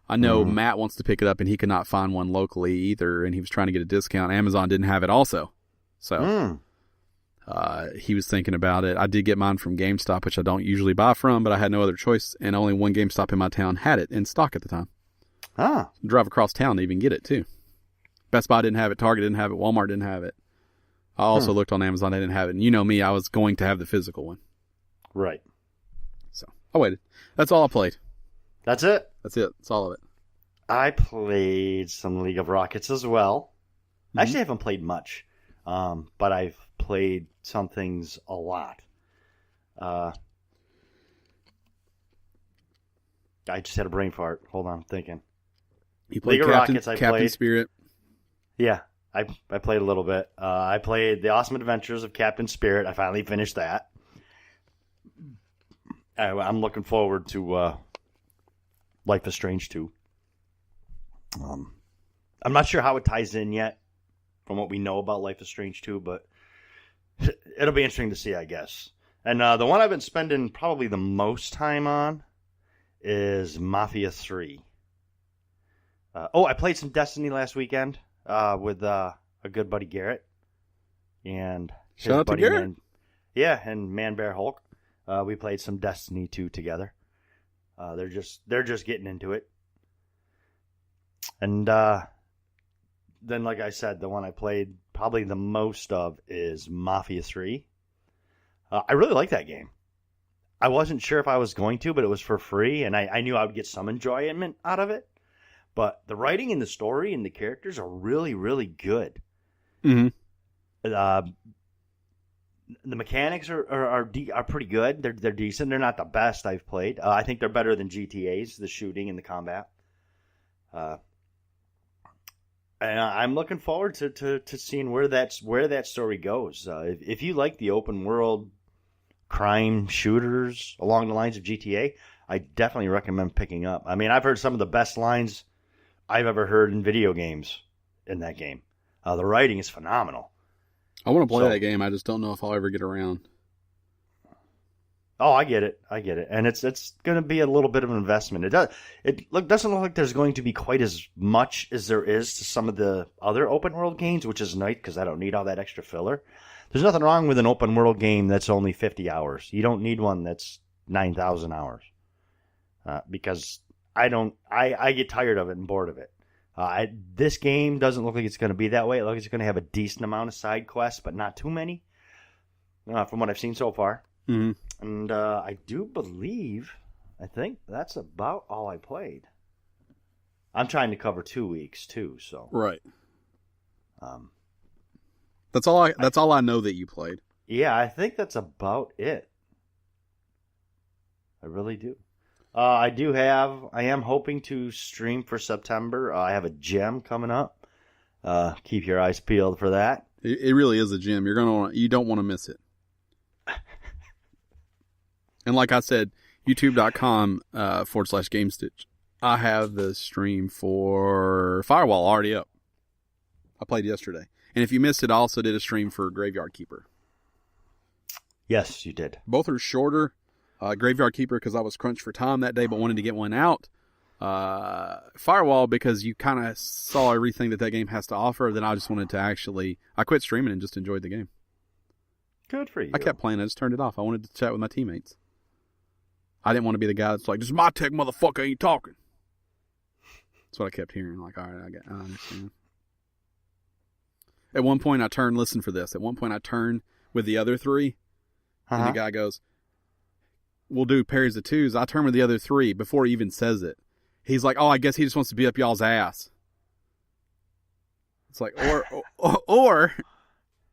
I know Matt wants to pick it up, and he could not find one locally either, and he was trying to get a discount. Amazon didn't have it also. So he was thinking about it. I did get mine from GameStop, which I don't usually buy from, but I had no other choice, and only one GameStop in my town had it in stock at the time. Drive across town to even get it, too. Best Buy didn't have it. Target didn't have it. Walmart didn't have it. I also looked on Amazon. They didn't have it. And you know me, I was going to have the physical one. Right. So I waited. That's all I played. That's it? That's it. That's all of it. I played some League of Rockets as well. Actually, I haven't played much, but I've played some things a lot. I just had a brain fart. Hold on, I'm thinking. You played League of Rockets, I Captain played. Spirit. Yeah, I played a little bit. I played The Awesome Adventures of Captain Spirit. I finally finished that. I'm looking forward to Life is Strange 2. I'm not sure how it ties in yet from what we know about Life is Strange 2, but it'll be interesting to see, I guess. And the one I've been spending probably the most time on is Mafia 3. I played some Destiny last weekend with a good buddy Garrett. And his Shout out to buddy Garrett. and Man Bear Hulk. We played some Destiny 2 together. They're just getting into it. And then, like I said, the one I played probably the most of is Mafia 3. I really like that game. I wasn't sure if I was going to, but it was for free, and I knew I would get some enjoyment out of it. But the writing and the story and the characters are really, really good. Mm-hmm. The mechanics are pretty good. They're decent. They're not the best I've played. I think they're better than GTA's, the shooting and the combat. And I'm looking forward to seeing where that story goes. If you like the open world crime shooters along the lines of GTA, I definitely recommend picking up. I mean, I've heard some of the best lines I've ever heard in video games in that game. The writing is phenomenal. I want to play that game. I just don't know if I'll ever get around. Oh, I get it. And it's going to be a little bit of an investment. It doesn't look like there's going to be quite as much as there is to some of the other open world games, which is nice because I don't need all that extra filler. There's nothing wrong with an open world game that's only 50 hours. You don't need one that's 9,000 hours. Because I get tired of it and bored of it. This game doesn't look like it's going to be that way. It looks like it's going to have a decent amount of side quests, but not too many, from what I've seen so far. Mm-hmm. And I think that's about all I played. I'm trying to cover 2 weeks too, so right. That's all I know that you played. Yeah, I think that's about it. I really do. I am hoping to stream for September. I have a gem coming up. Keep your eyes peeled for that. It really is a gem. You don't want to miss it. And like I said, youtube.com/Gamestitch. I have the stream for Firewall already up. I played yesterday. And if you missed it, I also did a stream for Graveyard Keeper. Yes, you did. Both are shorter. Graveyard Keeper because I was crunched for time that day but wanted to get one out. Firewall because you kind of saw everything that game has to offer. Then I just wanted to I quit streaming and just enjoyed the game. Good for you. I kept playing. I just turned it off. I wanted to chat with my teammates. I didn't want to be the guy that's like, this is my tech, motherfucker, ain't talking. That's what I kept hearing. Like, all right, I understand. At one point, listen for this. At one point, I turned with the other three, and the guy goes, we'll do pairs of twos. I turn with the other three before he even says it. He's like, oh, I guess he just wants to be up y'all's ass. It's like, or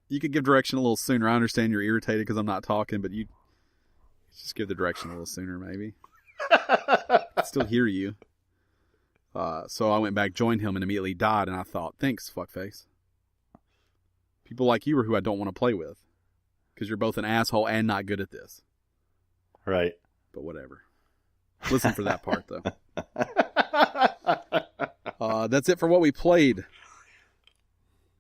you could give direction a little sooner. I understand you're irritated because I'm not talking, but you just give the direction a little sooner, maybe. I still hear you. So I went back, joined him, and immediately died, and I thought, thanks, fuckface. People like you are who I don't want to play with. Because you're both an asshole and not good at this. Right. But whatever. Listen for that part, though. That's it for what we played.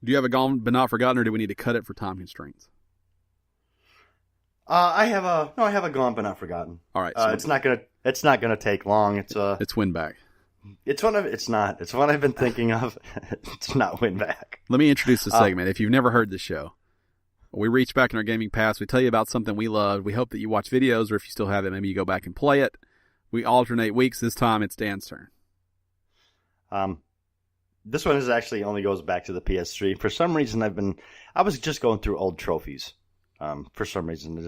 Do you have a Gone But Not Forgotten, or do we need to cut it for time constraints? I have a Gone But Not Forgotten. All right. So it's not gonna take long. It's win back. It's one I've been thinking of. It's not win back. Let me introduce the segment. If you've never heard this show, we reach back in our gaming past. We tell you about something we loved. We hope that you watch videos, or if you still have it, maybe you go back and play it. We alternate weeks. This time it's Dan's turn. This one actually only goes back to the PS3. For some reason, I was just going through old trophies. For some reason,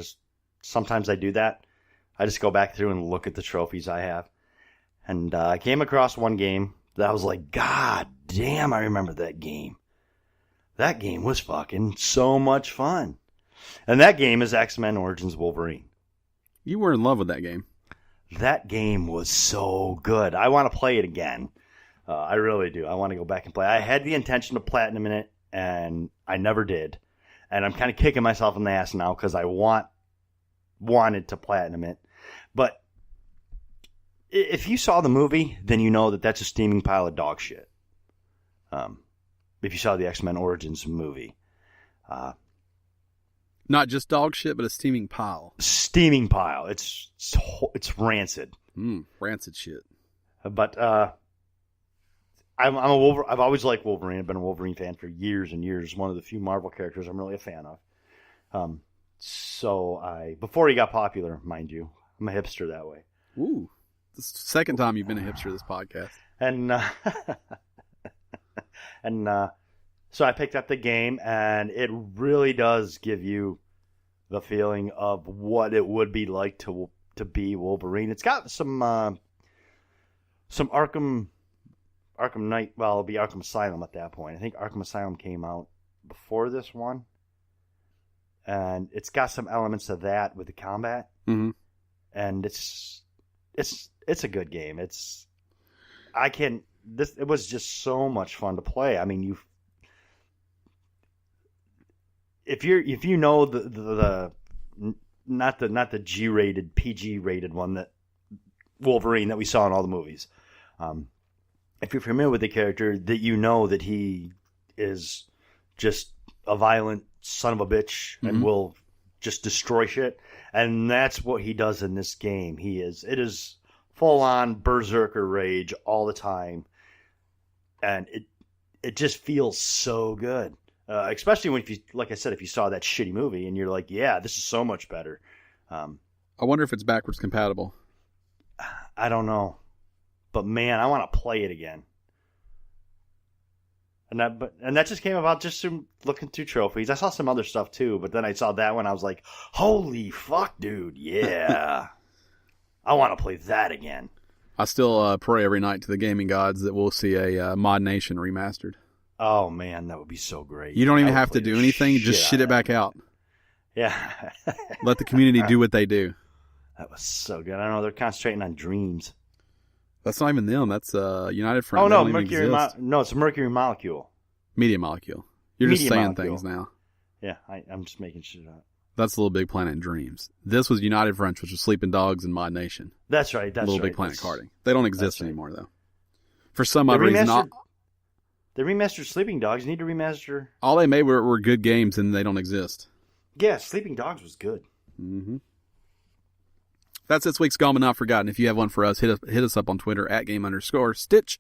sometimes I do that. I just go back through and look at the trophies I have. And I came across one game that I was like, God damn, I remember that game. That game was fucking so much fun. And that game is X-Men Origins Wolverine. You were in love with that game. That game was so good. I want to play it again. I really do. I want to go back and play. I had the intention of platinum in it, and I never did. And I'm kind of kicking myself in the ass now because I wanted to platinum it. But if you saw the movie, then you know that that's a steaming pile of dog shit. If you saw the X-Men Origins movie. Not just dog shit, but a steaming pile. Steaming pile. It's rancid. Rancid shit. But I've always liked Wolverine. I've been a Wolverine fan for years and years. One of the few Marvel characters I'm really a fan of. Before he got popular, mind you, I'm a hipster that way. Ooh. This is the second time you've been a hipster this podcast. So I picked up the game, and it really does give you the feeling of what it would be like to be Wolverine. It's got some Arkham Knight. Well, it'll be Arkham Asylum at that point. I think Arkham Asylum came out before this one, and it's got some elements of that with the combat. Mm-hmm. And it's a good game. It was just so much fun to play. I mean, if you know the not the G-rated, PG-rated one, that Wolverine that we saw in all the movies. If you're familiar with the character, that you know that he is just a violent son of a bitch and will just destroy shit. And that's what he does in this game. It is full on berserker rage all the time. And it just feels so good. Especially like I said, if you saw that shitty movie and you're like, yeah, this is so much better. I wonder if it's backwards compatible. I don't know. But man, I want to play it again. And that just came about just from looking through trophies. I saw some other stuff too, but then I saw that one. I was like, holy fuck, dude. Yeah. I want to play that again. I still pray every night to the gaming gods that we'll see a Mod Nation remastered. Oh man, that would be so great. You don't even have to do anything. Just shit it back out. Yeah. Let the community do what they do. That was so good. I don't know. They're concentrating on Dreams. That's not even them. That's United Front. Oh no, it's a Mercury Molecule. Media Molecule. You're just saying things now. Yeah, I'm just making shit up. That's Little Big Planet and Dreams. This was United Front, which was Sleeping Dogs and Mod Nation. That's right. That's Little Big Planet karting. They don't exist anymore though. For some odd reason, they remastered Sleeping Dogs. You need to remaster. All they made were good games, and they don't exist. Yeah, Sleeping Dogs was good. Mm-hmm. That's this week's Gone But Not Forgotten. If you have one for us, hit us up on Twitter at @game_stitch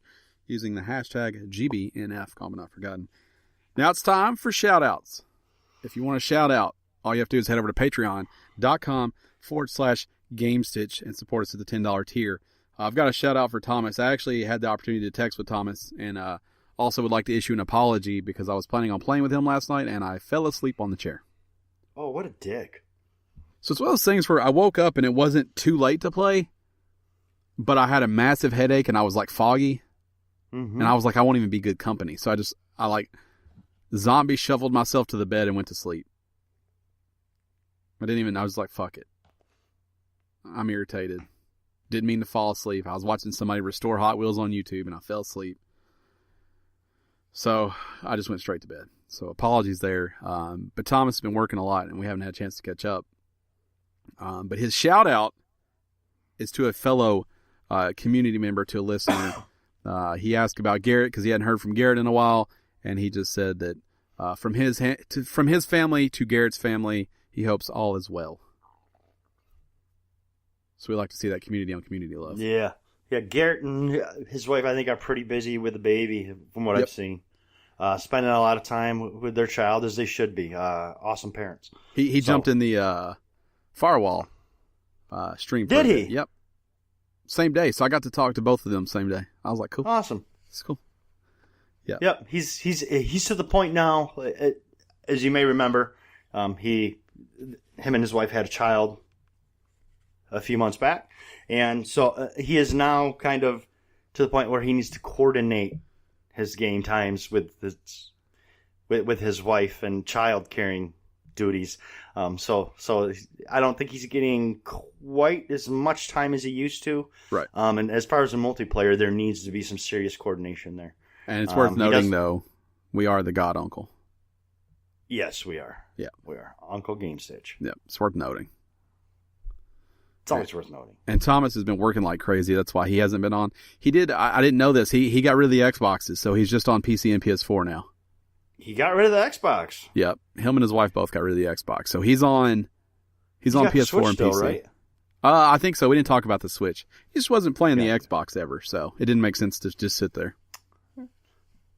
using the hashtag GBNF, Gone But Not Forgotten. Now it's time for shout-outs. If you want to shout out, all you have to do is head over to patreon.com/GameStitch and support us at the $10 tier. I've got a shout-out for Thomas. I actually had the opportunity to text with Thomas, and also would like to issue an apology because I was planning on playing with him last night, and I fell asleep on the chair. Oh, what a dick. So it's one of those things where I woke up and it wasn't too late to play, but I had a massive headache and I was like foggy. Mm-hmm. And I was like, I won't even be good company. So I like zombie shuffled myself to the bed and went to sleep. I was like, fuck it. I'm irritated. Didn't mean to fall asleep. I was watching somebody restore Hot Wheels on YouTube, and I fell asleep. So I just went straight to bed. So apologies there. But Thomas has been working a lot, and we haven't had a chance to catch up. But his shout-out is to a fellow community member, to a listener. He asked about Garrett because he hadn't heard from Garrett in a while, and he just said that from his family to Garrett's family, he hopes all is well. So we like to see that community on community love. Yeah. Garrett and his wife, I think, are pretty busy with the baby, from what I've seen. Spending a lot of time with their child, as they should be. Awesome parents. He jumped in the Firewall stream. Did he? Yep. Same day. So I got to talk to both of them same day. I was like, cool. Awesome. It's cool. Yeah. Yep. He's to the point now, as you may remember, him and his wife had a child a few months back. And so he is now kind of to the point where he needs to coordinate his game times with his wife and child caring duties. So I don't think he's getting quite as much time as he used to. Right. And as far as the multiplayer, there needs to be some serious coordination there. And it's worth noting, though, we are the God Uncle. Yes, we are. Yeah. We are. Uncle Gamestitch. Yep. It's worth noting. It's always worth noting. And Thomas has been working like crazy. That's why he hasn't been on. He did. I didn't know this. He got rid of the Xboxes, so he's just on PC and PS4 now. He got rid of the Xbox. Yep. Him and his wife both got rid of the Xbox. So he's on PS4 and PC. Right? I think so. We didn't talk about the Switch. He just wasn't playing the Xbox ever, so it didn't make sense to just sit there.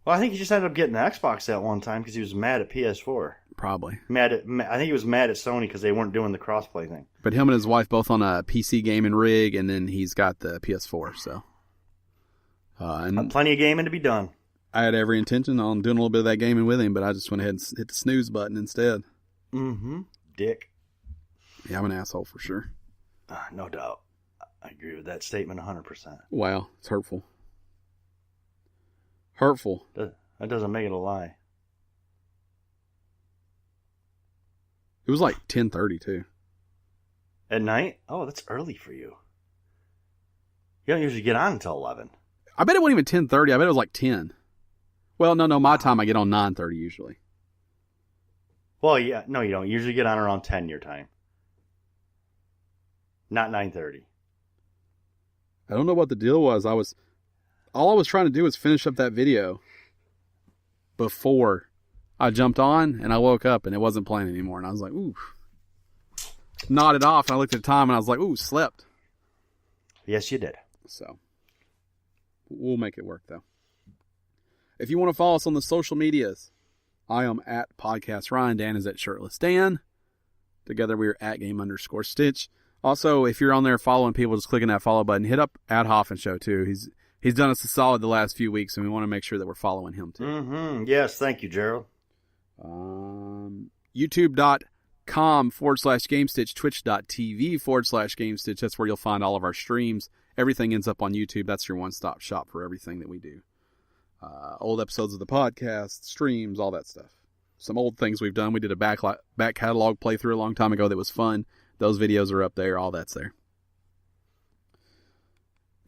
Well, I think he just ended up getting the Xbox at one time because he was mad at PS4. Probably. I think he was mad at Sony because they weren't doing the crossplay thing. But him and his wife both on a PC gaming rig, and then he's got the PS4. So, and plenty of gaming to be done. I had every intention on doing a little bit of that gaming with him, but I just went ahead and hit the snooze button instead. Mm-hmm. Dick. Yeah, I'm an asshole for sure. No doubt. I agree with that statement 100%. Wow, it's hurtful. Hurtful. That doesn't make it a lie. It was like 10:30 too. At night? Oh, that's early for you. You don't usually get on until 11. I bet it wasn't even 10:30. I bet it was like 10. Well, no, my time I get on 9:30 usually. Well, yeah, no, you don't. You usually get on around 10 your time. Not 9:30. I don't know what the deal was. All I was trying to do was finish up that video before I jumped on, and I woke up and it wasn't playing anymore, and I was like, ooh. Nodded off, and I looked at the time, and I was like, ooh, slept. Yes, you did. So, we'll make it work, though. If you want to follow us on the social medias, I am at Podcast Ryan. Dan is at Shirtless Dan. Together, we are at Game_Stitch. Also, if you're on there following people, just clicking that follow button. Hit up at Hoffen Show, too. He's done us a solid the last few weeks, and we want to make sure that we're following him, too. Mm-hmm. Yes, thank you, Gerald. YouTube.com/GameStitch, Twitch.tv/GameStitch. That's where you'll find all of our streams. Everything ends up on YouTube. That's your one-stop shop for everything that we do. Old episodes of the podcast, streams, all that stuff. Some old things we've done. We did a back catalog playthrough a long time ago that was fun. Those videos are up there. All that's there.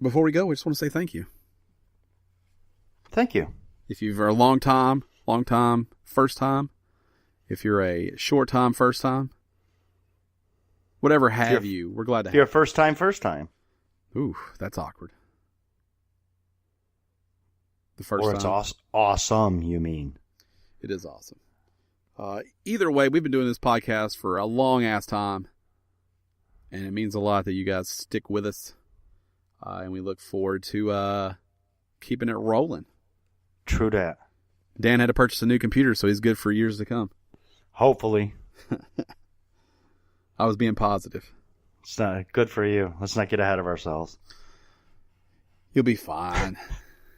Before we go, we just want to say thank you. Thank you. If you're a long time, first time. If you're a short time, first time. Whatever have you, we're glad to have you. If you're a first time. Ooh, that's awkward. The first time. Or it's awesome, you mean. It is awesome. Either way, we've been doing this podcast for a long-ass time. And it means a lot that you guys stick with us. And we look forward to keeping it rolling. True that. Dan had to purchase a new computer, so he's good for years to come. Hopefully. I was being positive. It's not good for you. Let's not get ahead of ourselves. You'll be fine.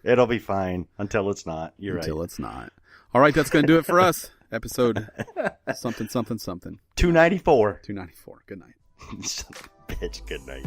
It'll be fine until it's not. You're right. Until it's not. All right, that's going to do it for us. Episode something. 294. 294. Good night. Son of a bitch, good night.